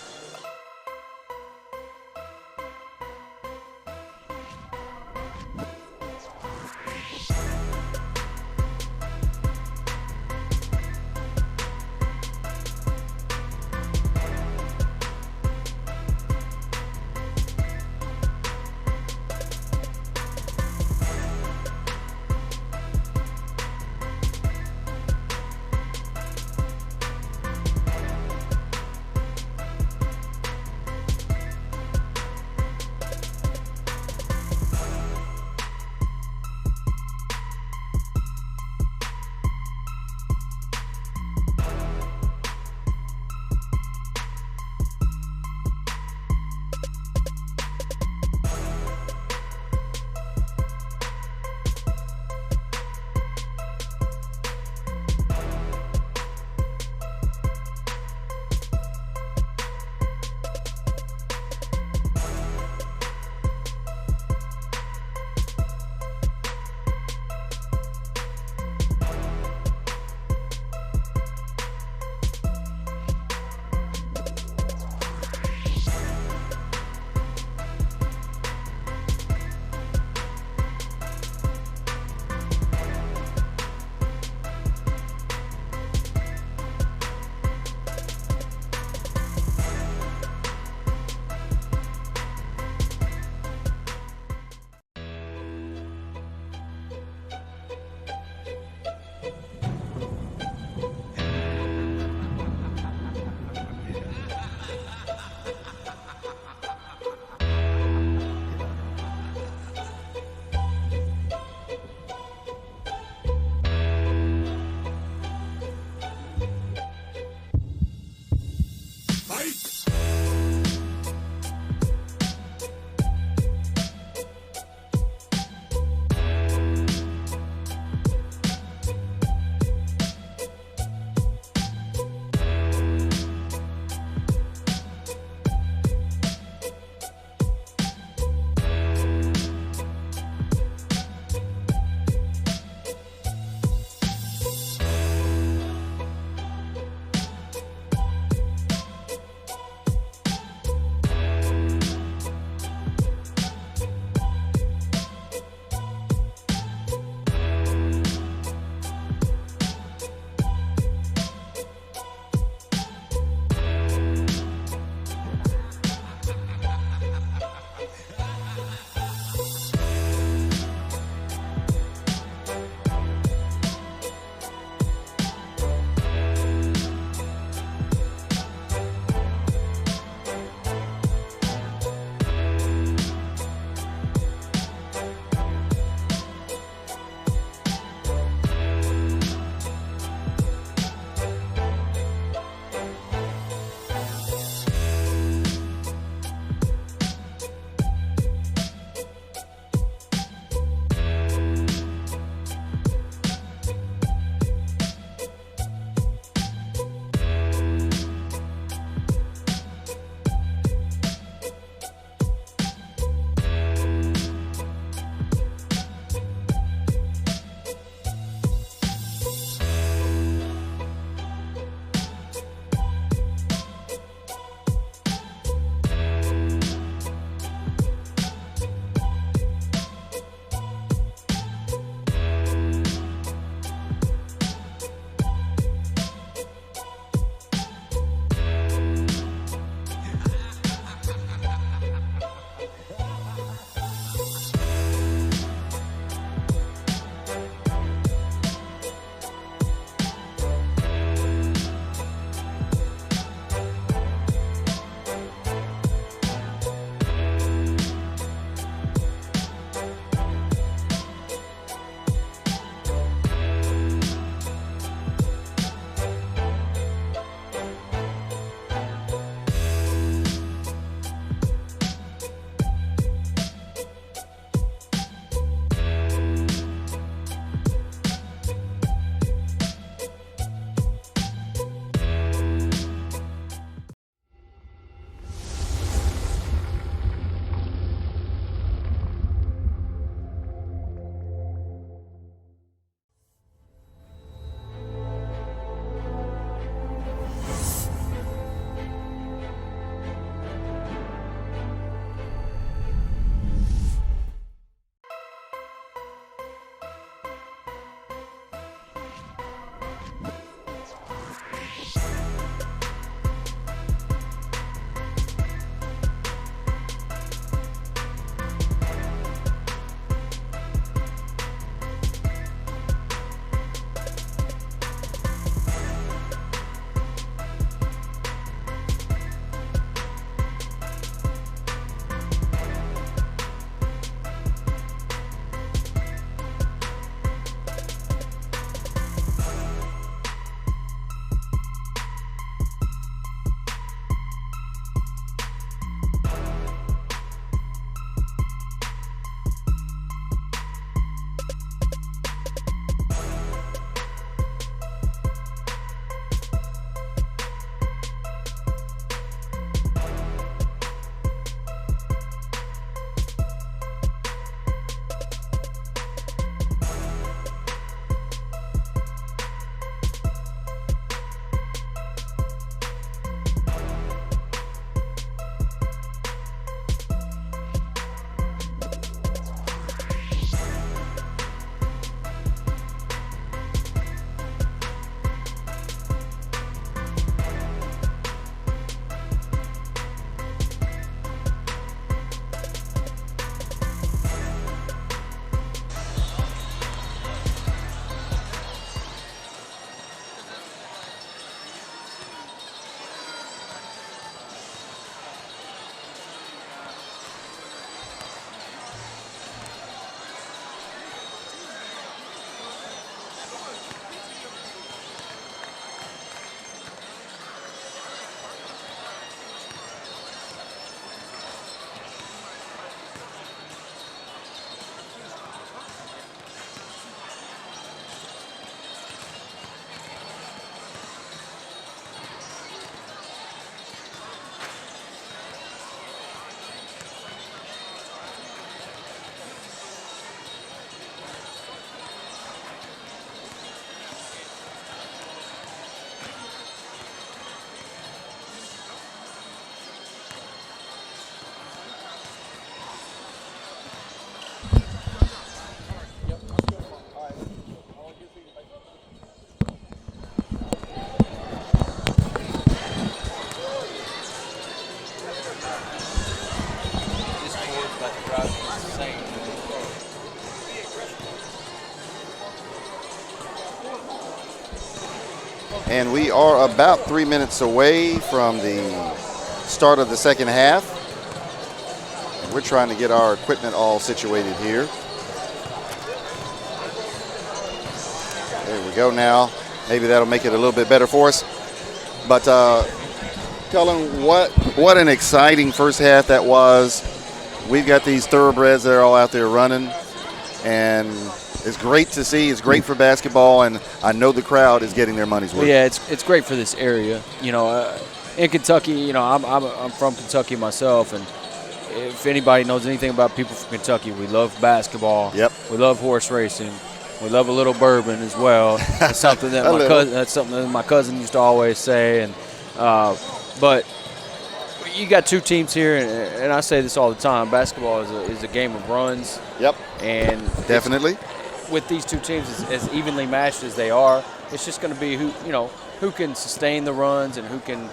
drives me insane. And we are about 3 minutes away from the start of the second half. And we're trying to get our equipment all situated here. There we go now. Maybe that'll make it a little bit better for us. But Cullen, what an exciting first half that was. We've got these thoroughbreds that are all out there running, and it's great to see. It's great for basketball, and I know the crowd is getting their money's worth. Yeah, it's great for this area. You know, in Kentucky, you know, I'm from Kentucky myself, and if anybody knows anything about people from Kentucky, we love basketball. Yep. We love horse racing. We love a little bourbon as well. That's something that my cousin used to always say. And but you got two teams here, and I say this all the time: basketball is a game of runs. Yep. And definitely, with these two teams as evenly matched as they are, it's just going to be who can sustain the runs and who can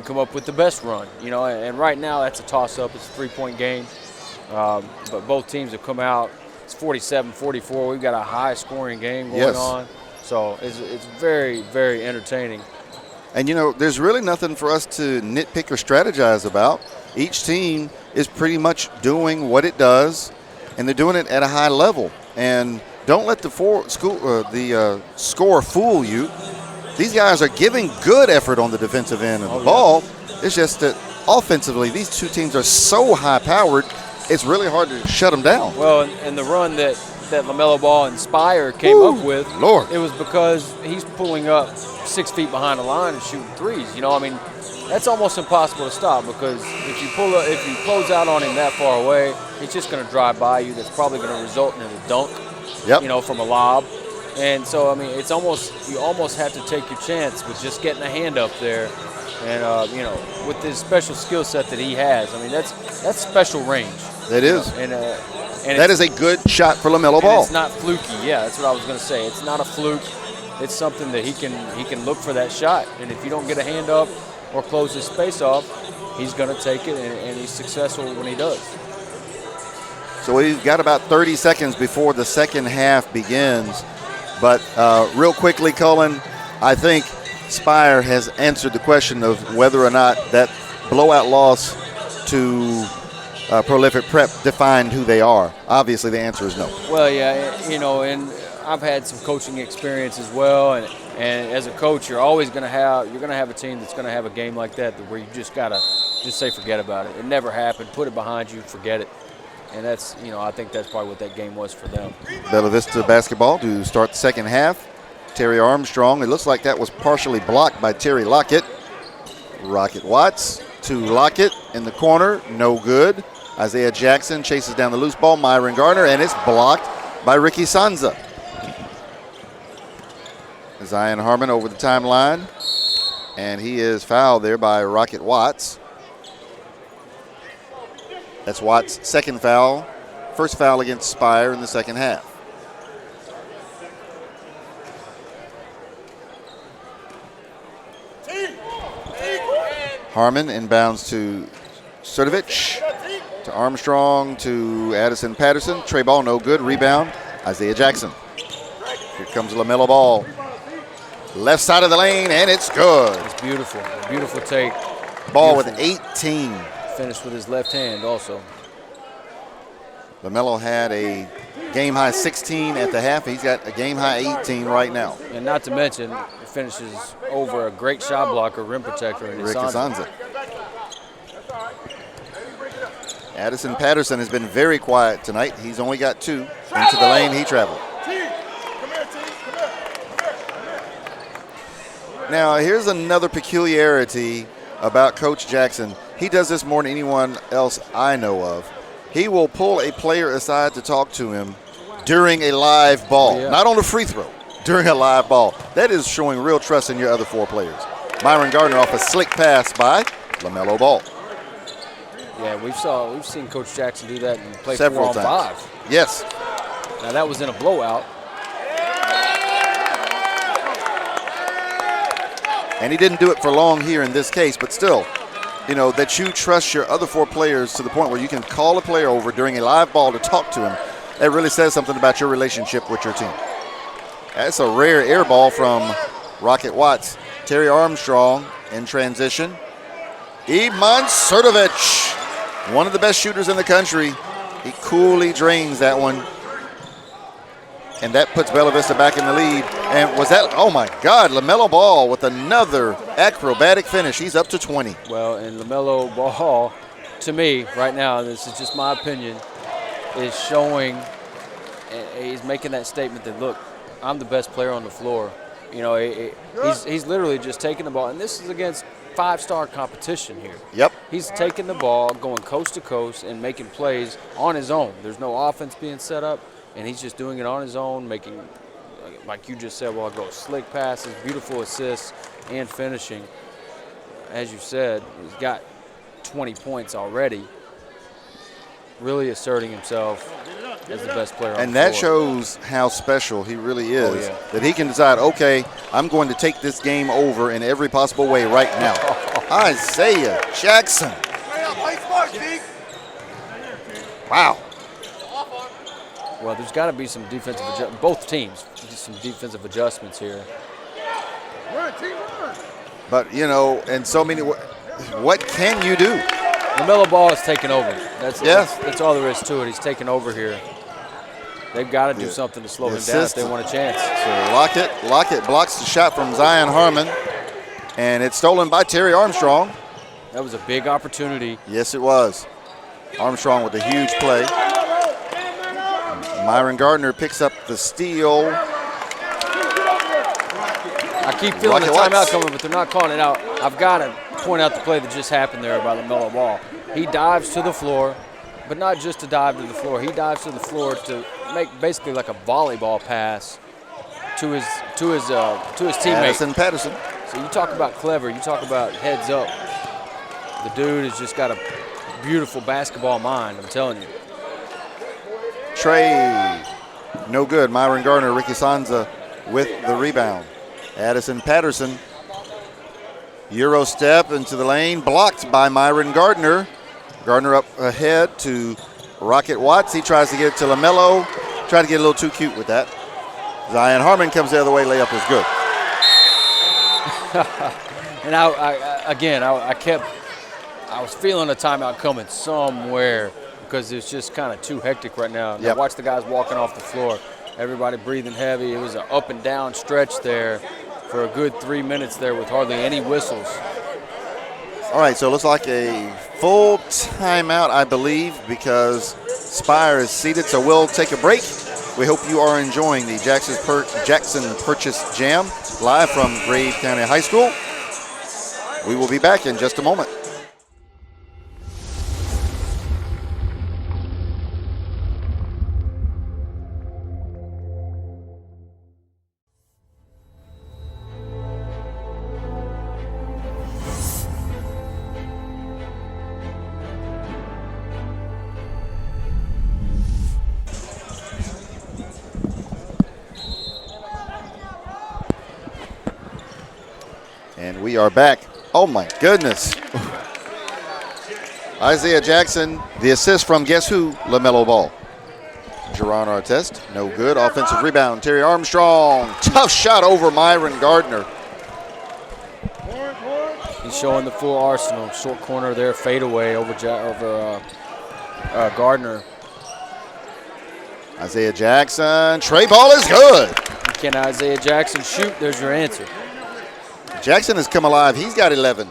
come up with the best run. You know, and right now that's a toss-up. It's a 3-point game, but both teams have come out. It's 47-44. We've got a high-scoring game going on, so it's very, very entertaining. And, you know, there's really nothing for us to nitpick or strategize about. Each team is pretty much doing what it does, and they're doing it at a high level. And don't let the score fool you. These guys are giving good effort on the defensive end of the ball. It's just that offensively, these two teams are so high-powered, it's really hard to shut them down. Well, and the run that LaMelo Ball and Spire came up with, Lord, it was because he's pulling up 6 feet behind the line and shooting threes. You know, I mean, that's almost impossible to stop because if you close out on him that far away, he's just going to drive by you. That's probably going to result in a dunk. Yep. You know, from a lob. And so, I mean, you almost have to take your chance with just getting a hand up there. And, you know, with this special skill set that he has, I mean, that's special range. That is. And that is a good shot for LaMelo Ball. It's not fluky. Yeah, that's what I was going to say. It's not a fluke. It's something that he can look for that shot. And if you don't get a hand up or close his space off, he's going to take it, and he's successful when he does. So we've got about 30 seconds before the second half begins. But real quickly, Cullen, I think Spire has answered the question of whether or not that blowout loss to Prolific Prep defined who they are. Obviously, the answer is no. Well, yeah, you know, and I've had some coaching experience as well, and as a coach, you're going to have a team that's going to have a game like that where you just gotta say forget about it. It never happened. Put it behind you. Forget it. And that's, you know, I think that's probably what that game was for them. Bella Vista basketball to start the second half. Terry Armstrong. It looks like that was partially blocked by Terry Lockett. Rocket Watts to Lockett in the corner. No good. Isaiah Jackson chases down the loose ball. Myron Gardner, and it's blocked by Ricky Sanza. Zion Harmon over the timeline, and he is fouled there by Rocket Watts. That's Watts' second foul. First foul against Spire in the second half. Harmon inbounds to Sudovic, to Armstrong, to Addison Patterson. Tray ball, no good. Rebound, Isaiah Jackson. Here comes LaMelo Ball. Left side of the lane, and it's good. It's beautiful. Beautiful take. Ball with 18. Finished with his left hand also. LaMelo had a game-high 16 at the half. He's got a game-high 18 right now. And not to mention, he finishes over a great shot blocker, rim protector, in Ricky Sanza. Addison Patterson has been very quiet tonight. He's only got 2. Into the lane he traveled. Now, here's another peculiarity about Coach Jackson. He does this more than anyone else I know of. He will pull a player aside to talk to him during a live ball. Yeah. Not on a free throw, during a live ball. That is showing real trust in your other 4 players. Myron Gardner off a slick pass by LaMelo Ball. Yeah, we've seen Coach Jackson do that and play Several 4 on times. 5. Yes. Now that was in a blowout. And he didn't do it for long here in this case, but still, that you trust your other 4 players to the point where you can call a player over during a live ball to talk to him. That really says something about your relationship with your team. That's a rare air ball from Rocket Watts. Terry Armstrong in transition. Iman Srdovic, one of the best shooters in the country. He coolly drains that one. And that puts Bella Vista back in the lead. And was that, oh my God, LaMelo Ball with another acrobatic finish. He's up to 20. Well, and LaMelo Ball, to me, right now, this is just my opinion, is showing, he's making that statement that, look, I'm the best player on the floor. He's literally just taking the ball, and this is against 5-star competition here. Yep. He's taking the ball, going coast to coast, and making plays on his own. There's no offense being set up, and he's just doing it on his own, making, like you just said a while ago, slick passes, beautiful assists, and finishing. As you said, he's got 20 points already, really asserting himself as the best player on the floor. And that shows how special he really is. Oh, yeah. That he can decide, okay, I'm going to take this game over in every possible way right now. Isaiah Jackson. Wow. Well, there's got to be some defensive both teams, some defensive adjustments here. But, and so many, what can you do? LaMelo Ball is taking over. That's all there is to it. He's taking over here. They've got to do something to slow him down if they want a chance. So Lockett blocks the shot from Zion Harmon, and it's stolen by Terry Armstrong. That was a big opportunity. Yes, it was. Armstrong with a huge play. Myron Gardner picks up the steal. I keep feeling the timeout coming, but they're not calling it out. I've got to point out the play that just happened there by LaMelo Ball. He dives to the floor, but not just to dive to the floor. He dives to the floor to make basically like a volleyball pass to his teammate. Patterson. So you talk about clever. You talk about heads up. The dude has just got a beautiful basketball mind, I'm telling you. Trey, no good. Myron Gardner, Ricky Sanza with the rebound. Addison Patterson, Euro step into the lane, blocked by Myron Gardner. Gardner up ahead to Rocket Watts. He tries to get it to LaMelo. Tried to get a little too cute with that. Zion Harmon comes the other way. Layup is good. And I was feeling a timeout coming somewhere because it's just kind of too hectic right now. Now watch the guys walking off the floor. Everybody breathing heavy. It was an up and down stretch there for a good 3 minutes there with hardly any whistles. All right, so it looks like a full timeout, I believe, because Spire is seated, so we'll take a break. We hope you are enjoying the Jackson Purchase Jam live from Grave County High School. We will be back in just a moment. And we are back. Oh my goodness. Isaiah Jackson, the assist from guess who? LaMelo Ball. Jerron Artest, no good. Offensive rebound, Terry Armstrong. Tough shot over Myron Gardner. He's showing the full arsenal. Short corner there, fade away over Gardner. Isaiah Jackson, Trey ball is good. Can Isaiah Jackson shoot? There's your answer. Jackson has come alive. He's got 11.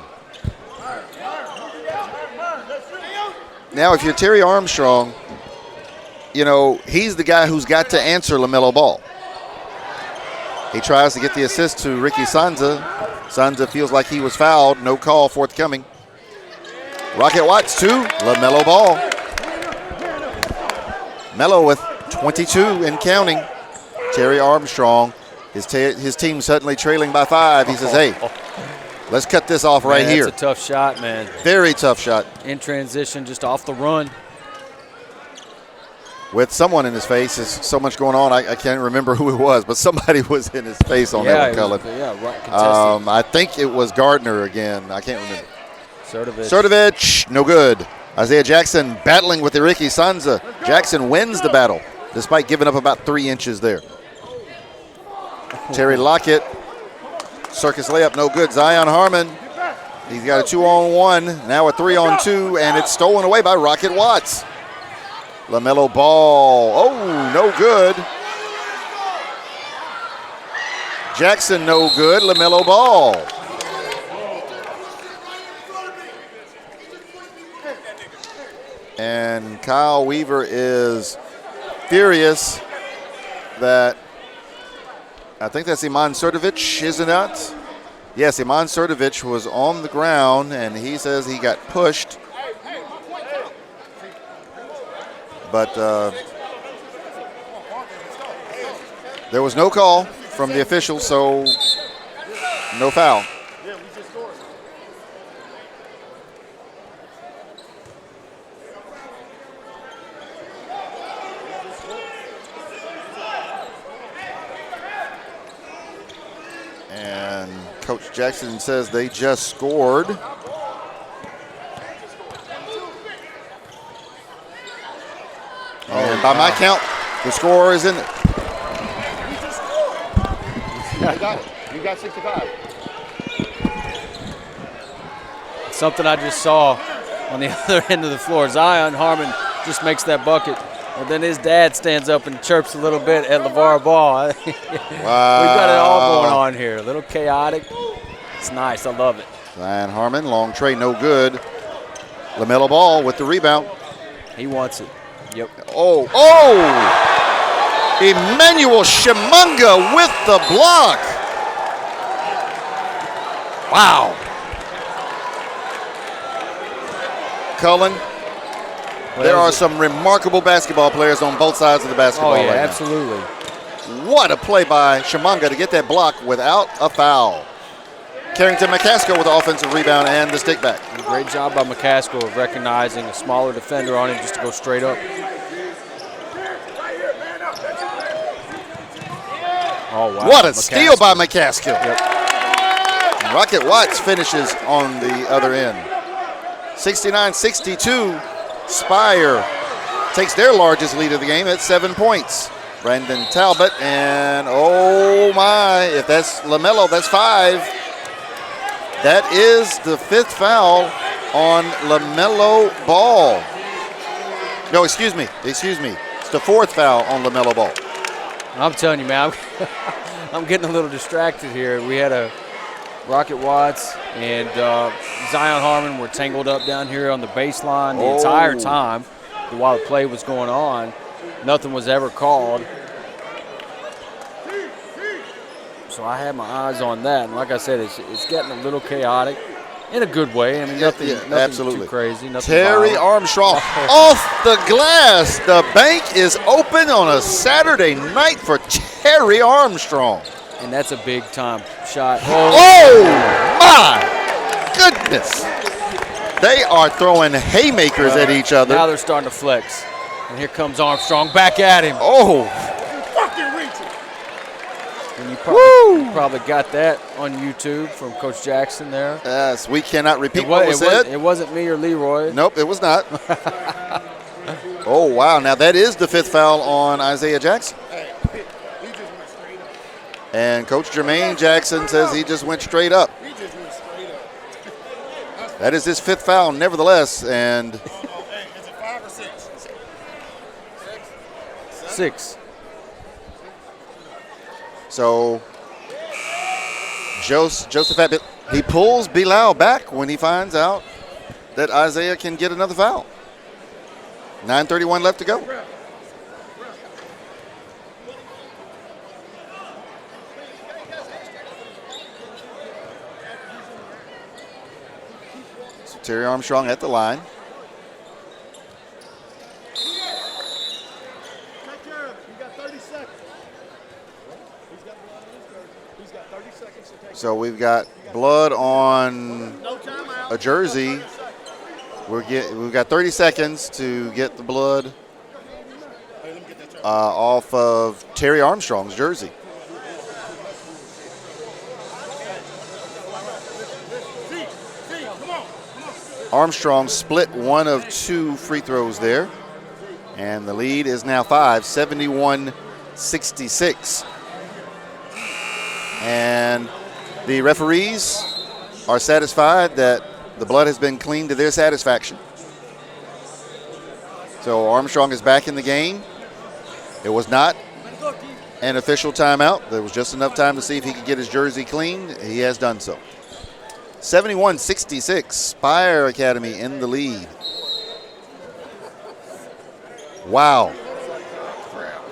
Now, if you're Terry Armstrong, he's the guy who's got to answer LaMelo Ball. He tries to get the assist to Ricky Sanza. Sanza feels like he was fouled. No call forthcoming. Rocket Watts to LaMelo Ball. Melo with 22 and counting. Terry Armstrong. His team suddenly trailing by 5. He says, hey, let's cut this off right here. That's a tough shot, man. Very tough shot. In transition, just off the run. With someone in his face. There's so much going on. I can't remember who it was, but somebody was in his face on that one, Cullen. Right, contested. I think it was Gardner again. I can't remember. Sertovich, no good. Isaiah Jackson battling with Iriki Sanza. Jackson wins the battle, despite giving up about 3 inches there. Terry Lockett, circus layup, no good. Zion Harmon, he's got a 2-on-1, now a 3-on-2, and it's stolen away by Rocket Watts. LaMelo Ball, oh, no good. Jackson, no good. LaMelo Ball. And Kyle Weaver is furious that, I think that's Iman Sertovich, isn't it? Yes, Iman Sertovich was on the ground, and he says he got pushed. But there was no call from the officials, so no foul. And Coach Jackson says they just scored. And by my count, the score is in it. I got it. You got 65. Something I just saw on the other end of the floor. Zion Harmon just makes that bucket. And then his dad stands up and chirps a little bit at LeVar Ball. Wow. We've got it all going on here. A little chaotic. It's nice. I love it. Zion Harmon, long tray, no good. LaMelo Ball with the rebound. He wants it. Yep. Oh! Emmanuel Shimunga with the block. Wow. Cullen, there are some remarkable basketball players on both sides of the basketball right now. Absolutely. What a play by Shimunga to get that block without a foul. Carrington McCaskill with the offensive rebound and the stick back. Great job by McCaskill of recognizing a smaller defender on him just to go straight up. Oh, wow. What a steal by McCaskill. Yep. Rocket Watts finishes on the other end. 69-62, Spire takes their largest lead of the game at 7 points. Brandon Talbot, and oh my, if that's LaMelo, that's 5. That is the 5th foul on LaMelo Ball. No, excuse me. It's the 4th foul on LaMelo Ball. I'm telling you, man, I'm getting a little distracted here. We had a Rocket Watts and Zion Harmon were tangled up down here on the baseline the entire time while the play was going on. Nothing was ever called. So I had my eyes on that. And like I said, it's getting a little chaotic in a good way. I mean, nothing absolutely too crazy. Nothing Terry violent. Armstrong off the glass. The bank is open on a Saturday night for Terry Armstrong. And that's a big time shot. Oh my goodness. They are throwing haymakers at each other. Now they're starting to flex. And here comes Armstrong back at him. Oh. Fucking reach it. And you probably got that on YouTube from Coach Jackson there. Yes, we cannot repeat what was said. It wasn't me or Leroy. Nope, it was not. Oh, wow. Now that is the 5th foul on Isaiah Jackson. And Coach Jermaine Jackson says he just went straight up. That is his 5th foul, nevertheless. And Is it 5 or 6? 6. so Joseph Abbott, he pulls Bilal back when he finds out that Isaiah can get another foul. 9:31 left to go. So Terry Armstrong at the line. Take care of it. You got 30 seconds. He's got 30 seconds to take. So we've got blood on No timeout. a jersey. We've got 30 seconds to get the blood off of Terry Armstrong's jersey. See, come on. Armstrong split one of 2 free throws there. And the lead is now 5, 71-66. And the referees are satisfied that the blood has been cleaned to their satisfaction. So Armstrong is back in the game. It was not an official timeout. There was just enough time to see if he could get his jersey cleaned. He has done so. 71-66, Spire Academy in the lead. Wow.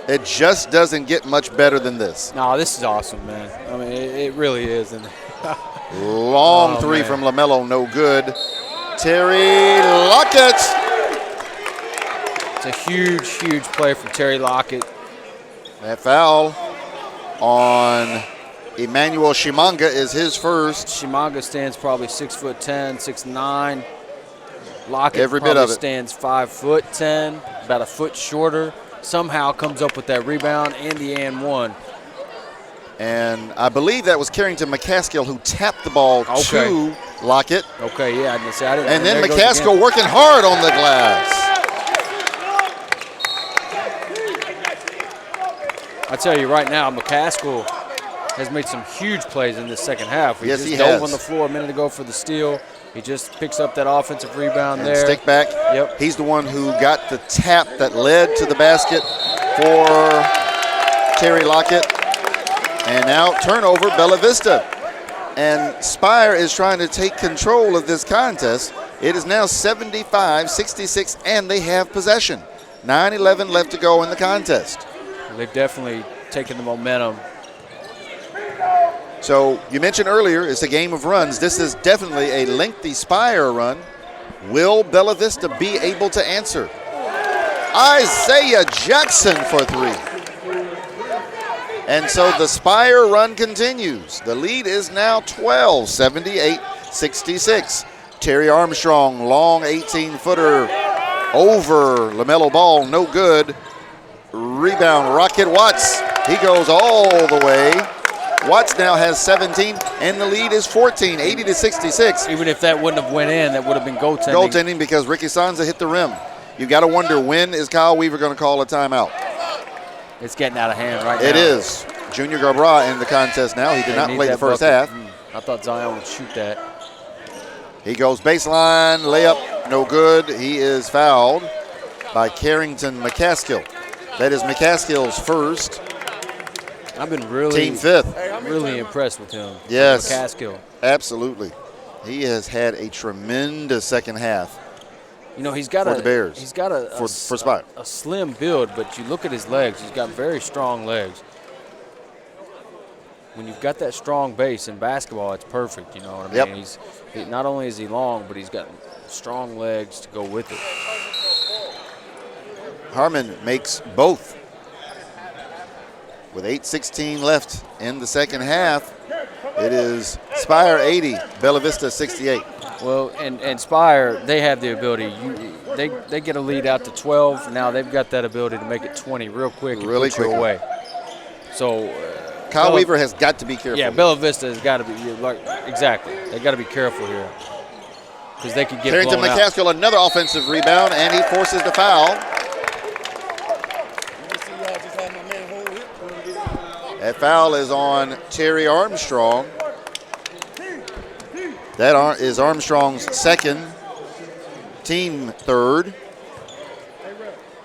It just doesn't get much better than this. No, this is awesome, man. I mean, it really is. And Long three from LaMelo, no good. Terry Lockett. It's a huge, huge play from Terry Lockett. That foul on Emmanuel Shimanga is his first. Shimanga stands probably 6'10", 6'9". Lockett Every bit probably of it. stands 5'10", about a foot shorter. Somehow comes up with that rebound and the and one. And I believe that was Carrington McCaskill who tapped the ball to Lockett. Okay, yeah, I didn't say I didn't. And then there it goes McCaskill again. working hard on the glass. I tell you right now, McCaskill has made some huge plays in this second half. Yes, just he dove has. on the floor a minute ago for the steal. He just picks up that offensive rebound And there. stick back. Yep. He's the one who got the tap that led to the basket for Terry Lockett. And now turnover, Bella Vista. And Spire is trying to take control of this contest. It is now 75-66, and they have possession. 9:11 left to go in the contest. They've definitely taken the momentum. So you mentioned earlier it's a game of runs. This is definitely a lengthy Spire run. Will Bella Vista be able to answer? Isaiah Jackson for 3. And so the Spire run continues. The lead is now 12, 78-66. Terry Armstrong, long 18-footer over LaMelo Ball, no good. Rebound, Rocket Watts. He goes all the way. Watts now has 17, and the lead is 14, 80-66. Even if that wouldn't have went in, that would have been goaltending. Goaltending because Ricky Sanza hit the rim. You got to wonder, when is Kyle Weaver going to call a timeout? It's getting out of hand right now. It is. Junior Garbra in the contest now. He did not Need play the that first bucket. half. I thought Zion would shoot that. He goes baseline, layup, no good. He is fouled by Carrington McCaskill. That is McCaskill's first, I've been really, team fifth. really impressed with him. Yes. McCaskill. Absolutely. He has had a tremendous second half. You know, he's got For the Bears. He's got For Spire. a slim build, but you look at his legs. He's got very strong legs. When you've got that strong base in basketball, it's perfect. You know what I mean? Yep. Not only is he long, but he's got strong legs to go with it. Harmon makes both. With 8:16 left in the second half, it is Spire 80, Bella Vista 68. Well, and Spire, they have the ability. They get a lead out to 12. Now they've got that ability to make it 20 real quick and Really put you quickly. away. So Kyle Weaver has got to be careful. yeah, Bella Vista has got to be exactly. They got to be careful here because they could get Carrington blown out. McCaskill, another offensive rebound, and he forces the foul. That foul is on Terry Armstrong. That is Armstrong's second, team third.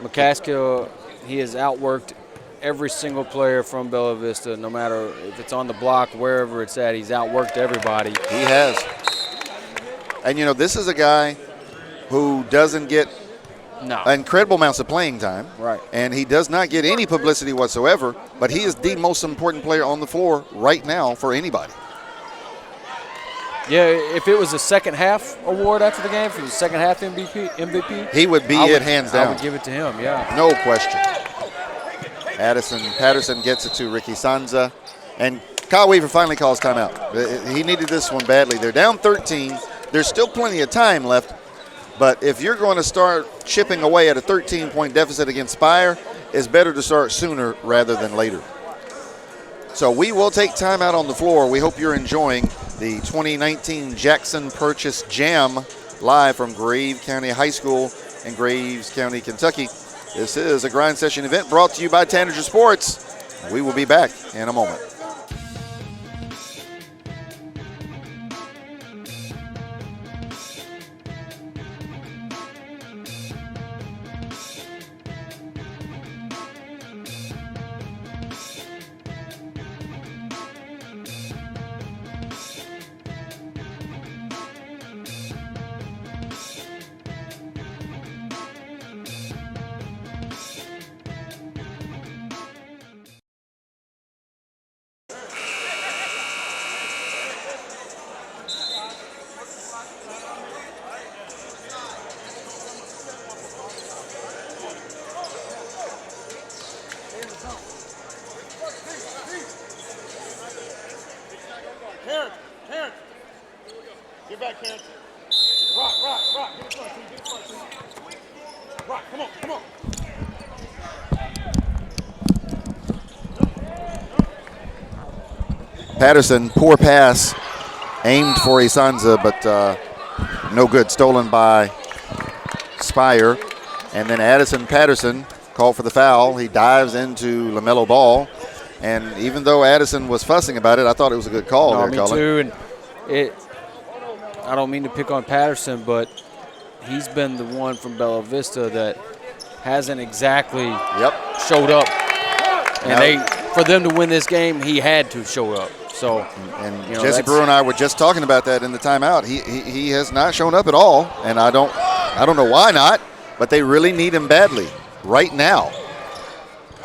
McCaskill, he has outworked every single player from Bella Vista, no matter if it's on the block, wherever it's at. He's outworked everybody. He has. And, you know, this is a guy who doesn't get No. incredible amounts of playing time. Right. And he does not get any publicity whatsoever, but he is the most important player on the floor right now for anybody. Yeah, if it was a second half award after the game, if it was second half MVP, He would be it hands I down. would give it to him, yeah. No question. Addison Patterson gets it to Ricky Sanza. And Kyle Weaver finally calls timeout. He needed this one badly. They're down 13. There's still plenty of time left. But if you're going to start chipping away at a 13-point deficit against Spire, it's better to start sooner rather than later. So we will take timeout on the floor. We hope you're enjoying the 2019 Jackson Purchase Jam live from Graves County High School in Graves County, Kentucky. This is a Grind Session event brought to you by Tanager Sports. We will be back in a moment. Terrence. Get back, Terrence. Rock. Get in front, team. Rock, come on. Patterson, poor pass, aimed for Isanza, but no good. Stolen by Spire. And then Addison Patterson called for the foul. He dives into LaMelo Ball. And even though Addison was fussing about it, I thought it was a good call there, me Colin. too. And I don't mean to pick on Patterson, but he's been the one from Bella Vista that hasn't exactly showed up. And for them to win this game, he had to show up. So, and Jesse Brewer and I were just talking about that in the timeout. He has not shown up at all, and I don't know why not, but they really need him badly right now.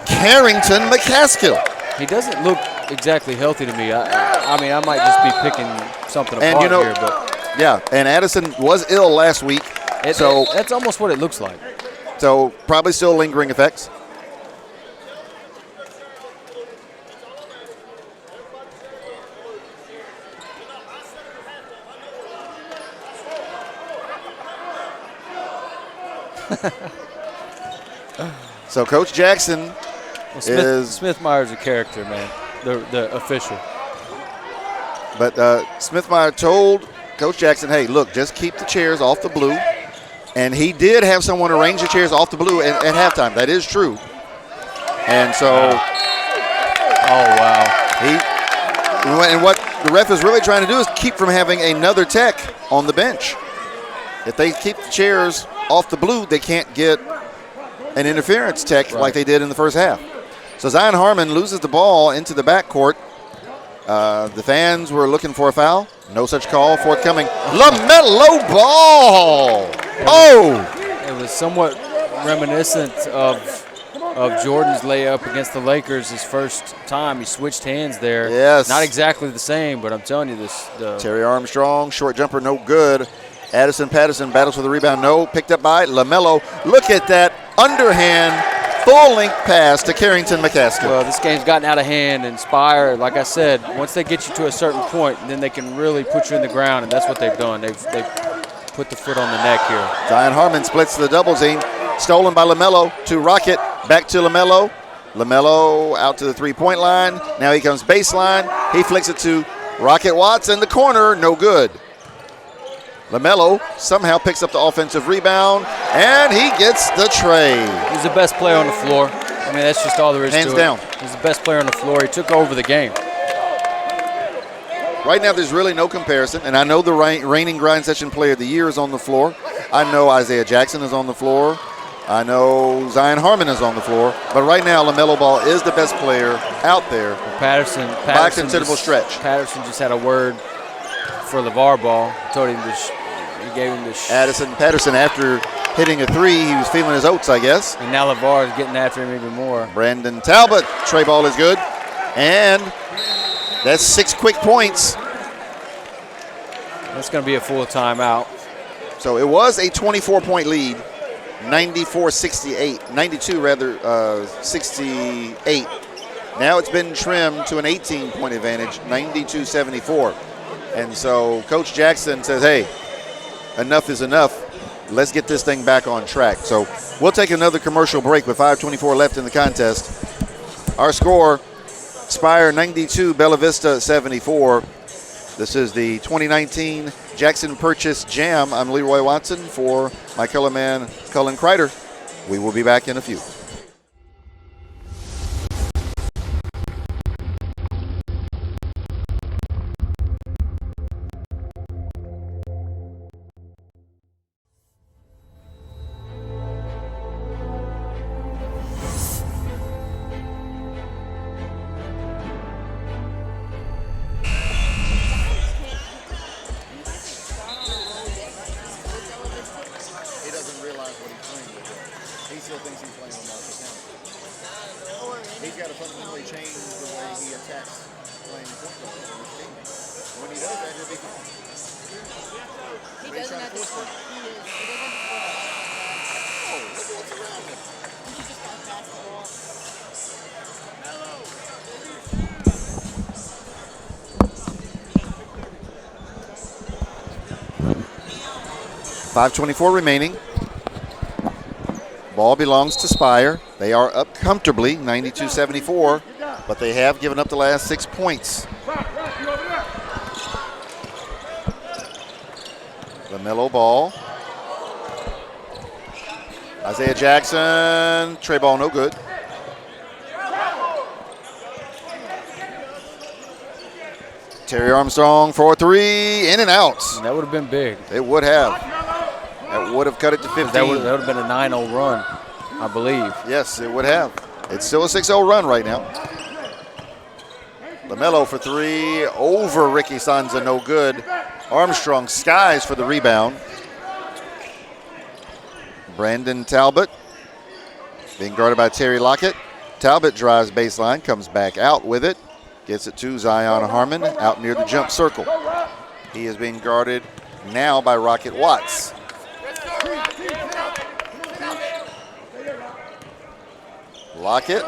Carrington McCaskill. He doesn't look exactly healthy to me. I mean, I might just be picking something apart here, but yeah. And Addison was ill last week, so that's almost what it looks like. So probably still lingering effects. So Coach Jackson Smith Meyer's a character, man. The official. But Smith Meyer told Coach Jackson, hey, look, just keep the chairs off the blue. And he did have someone arrange the chairs off the blue at halftime. That is true. And so, and what the ref is really trying to do is keep from having another tech on the bench. If they keep the chairs off the blue, they can't get an interference tech like they did in the first half. So Zion Harmon loses the ball into the backcourt. The fans were looking for a foul. No such call forthcoming. LaMelo Ball. It was somewhat reminiscent of Jordan's layup against the Lakers his first time. He switched hands there. Yes. Not exactly the same, but I'm telling you this. Terry Armstrong, short jumper, no good. Addison Patterson battles for the rebound. No. Picked up by LaMelo. Look at that underhand full-length pass to Carrington McCaskill. Well, this game's gotten out of hand, and Spire, like I said, once they get you to a certain point, then they can really put you in the ground, and that's what they've done. They've put the foot on the neck here. Zion Harmon splits the double team. Stolen by LaMelo to Rocket. Back to LaMelo. LaMelo out to the three-point line. Now he comes baseline. He flicks it to Rocket Watts in the corner. No good. LaMelo somehow picks up the offensive rebound, and he gets the tray. He's the best player on the floor. I mean, that's just all there is to it. Hands down. He's the best player on the floor. He took over the game. Right now, there's really no comparison, and I know the reigning Grind Session Player of the Year is on the floor. I know Isaiah Jackson is on the floor. I know Zion Harmon is on the floor. But right now, LaMelo Ball is the best player out there Patterson by a considerable stretch. Patterson just had a word for LeVar Ball. Told him he gave him this. Addison Patterson, after hitting a three, he was feeling his oats, I guess. And now LeVar is getting after him even more. Brandon Talbot, tray ball is good. And that's 6 quick points. That's going to be a full timeout. So it was a 24-point lead, 94-68, 92 rather, 68. Now it's been trimmed to an 18-point advantage, 92-74. And so Coach Jackson says, hey, enough is enough. Let's get this thing back on track. So we'll take another commercial break with 5:24 left in the contest. Our score, Spire 92, Bella Vista 74. This is the 2019 Jackson Purchase Jam. I'm Leroy Watson for my color man, Cullen Kreider. We will be back in a few. He doesn't realize what he's playing with. He still thinks he's playing on Marcus County. He's got to fundamentally change the way he attacks playing point guard on his team. When he does that, he'll be fine. He doesn't have to work. He doesn't. Oh, look at what's around him. He just got past the ball. 5:24 remaining. Ball belongs to Spire. They are up comfortably, 92-74, but they have given up the last 6 points. LaMelo Ball. Isaiah Jackson. Tray ball no good. Terry Armstrong for 3, in and out. That would have been big. It would have. That would have cut it to 15. That would have been a 9-0 run, I believe. Yes, it would have. It's still a 6-0 run right now. LaMelo for 3, over Ricky Sanza, no good. Armstrong skies for the rebound. Brandon Talbot being guarded by Terry Lockett. Talbot drives baseline, comes back out with it. Gets it to Zion Harmon out near the jump circle. He is being guarded now by Rocket Watts. Lockett.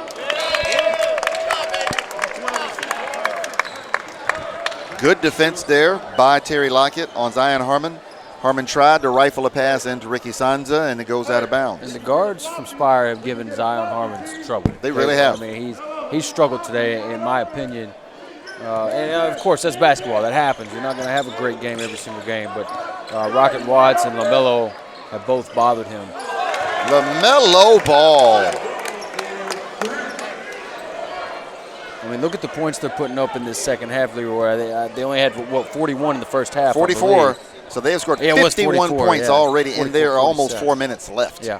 Good defense there by Terry Lockett on Zion Harmon. Harmon tried to rifle a pass into Ricky Sanza, and it goes out of bounds. And the guards from Spire have given Zion Harmon trouble. They really have. I mean, he's struggled today, in my opinion. And of course, that's basketball. That happens. You're not going to have a great game every single game. But Rocket Watts and LaMelo have both bothered him. LaMelo Ball. I mean, look at the points they're putting up in this second half, Leroy. They only had, 41 in the first half. 44. So they have scored 51 points already, and there are almost 4 minutes left. Yeah.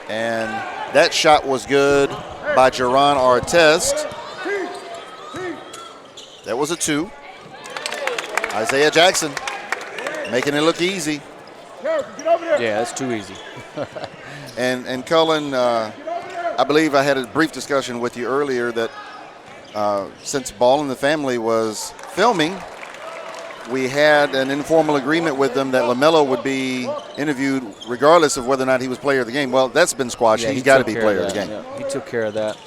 And that shot was good by Jaron Artest. That was a 2. Isaiah Jackson making it look easy. Yeah, that's too easy. And Cullen, I believe I had a brief discussion with you earlier that since Ball in the Family was filming, we had an informal agreement with them that LaMelo would be interviewed regardless of whether or not he was player of the game. Well, that's been squashed. Yeah, He's got to be player of the game. Yeah, he took care of that.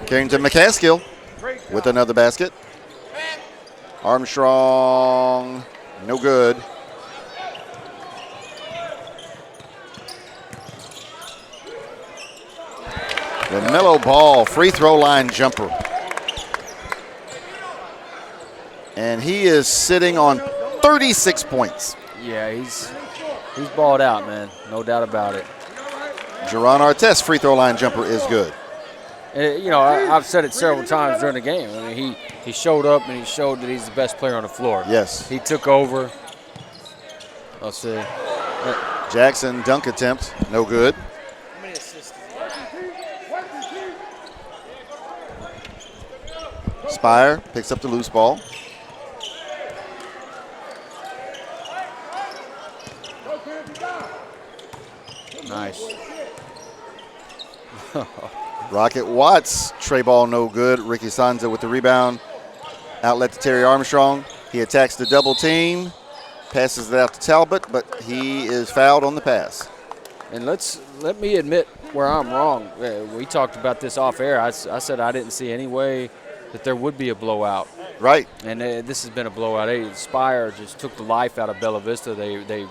Carrington McCaskill with another basket. Armstrong, no good. LaMelo Ball, free throw line jumper. And he is sitting on 36 points. Yeah, he's balled out, man. No doubt about it. Jaron Artest free throw line jumper is good. And, you know, I've said it several times during the game. I mean, he showed up and he showed that he's the best player on the floor. Yes. He took over. Let's see. Jackson dunk attempt, no good. How many assists? Spire picks up the loose ball. Nice. Rocket Watts, tray ball no good. Ricky Sanza with the rebound. Outlet to Terry Armstrong. He attacks the double team. Passes it out to Talbot, but he is fouled on the pass. And let me admit where I'm wrong. We talked about this off air. I said I didn't see any way that there would be a blowout. Right. And this has been a blowout. Spire just took the life out of Bella Vista. They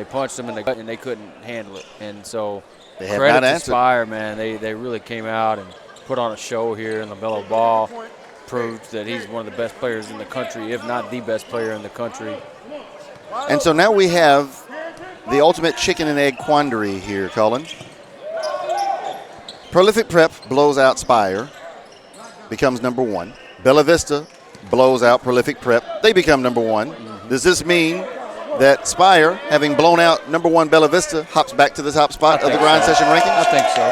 punched them in the gut, and they couldn't handle it. And so They have credit not to answered. Spire, man. They really came out and put on a show here, and LaMelo Ball proved that he's one of the best players in the country, if not the best player in the country. And so now we have the ultimate chicken and egg quandary here, Cullen. Prolific Prep blows out Spire, becomes number 1. Bella Vista blows out Prolific Prep. They become number 1. Does this mean that Spire, having blown out number 1 Bella Vista, hops back to the top spot of the grind session rankings? I think so.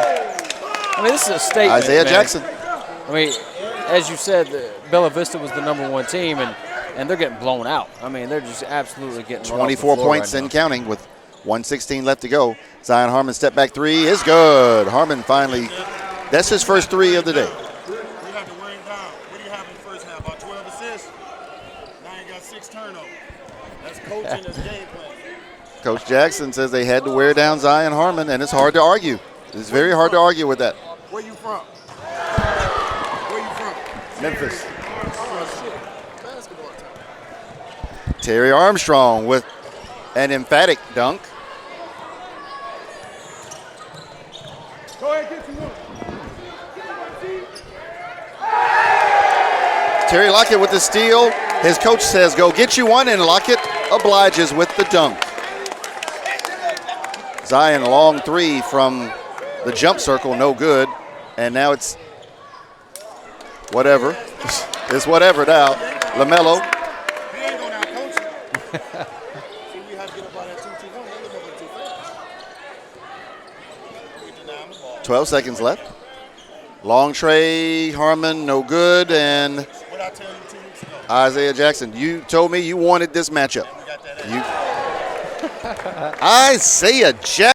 I mean, this is a statement. Isaiah man. Jackson. I mean, as you said, Bella Vista was the number 1 team, and they're getting blown out. I mean, they're just absolutely getting 24 points and counting with 1:16 left to go. Zion Harmon step back 3 is good. Harmon finally, that's his first 3 of the day. We have to wear him down. What do you have in the first half? About 12 assists? Now you got 6 turnovers. That's coaching his game plan. Coach Jackson says they had to wear down Zion Harmon, and it's hard to argue. It's very hard to argue with that. Where you from? Where you from? Memphis. Oh, shit. Basketball time. Terry Armstrong with an emphatic dunk. Go ahead, get you one. Terry Lockett with the steal. His coach says, go get you one, and Lockett obliges with the dunk. Zion, a long 3 from the jump circle, no good. And now it's whatever. It's whatever now. LaMelo. He ain't going to out-coach you. See, we have to get up out of that 2-2-1. They look over too fast. We deny him the ball. 12 seconds left. Long tray, Harmon, no good. And What I tell you 2 weeks ago? Isaiah Jackson, you told me you wanted this matchup. We got that. Isaiah Jackson.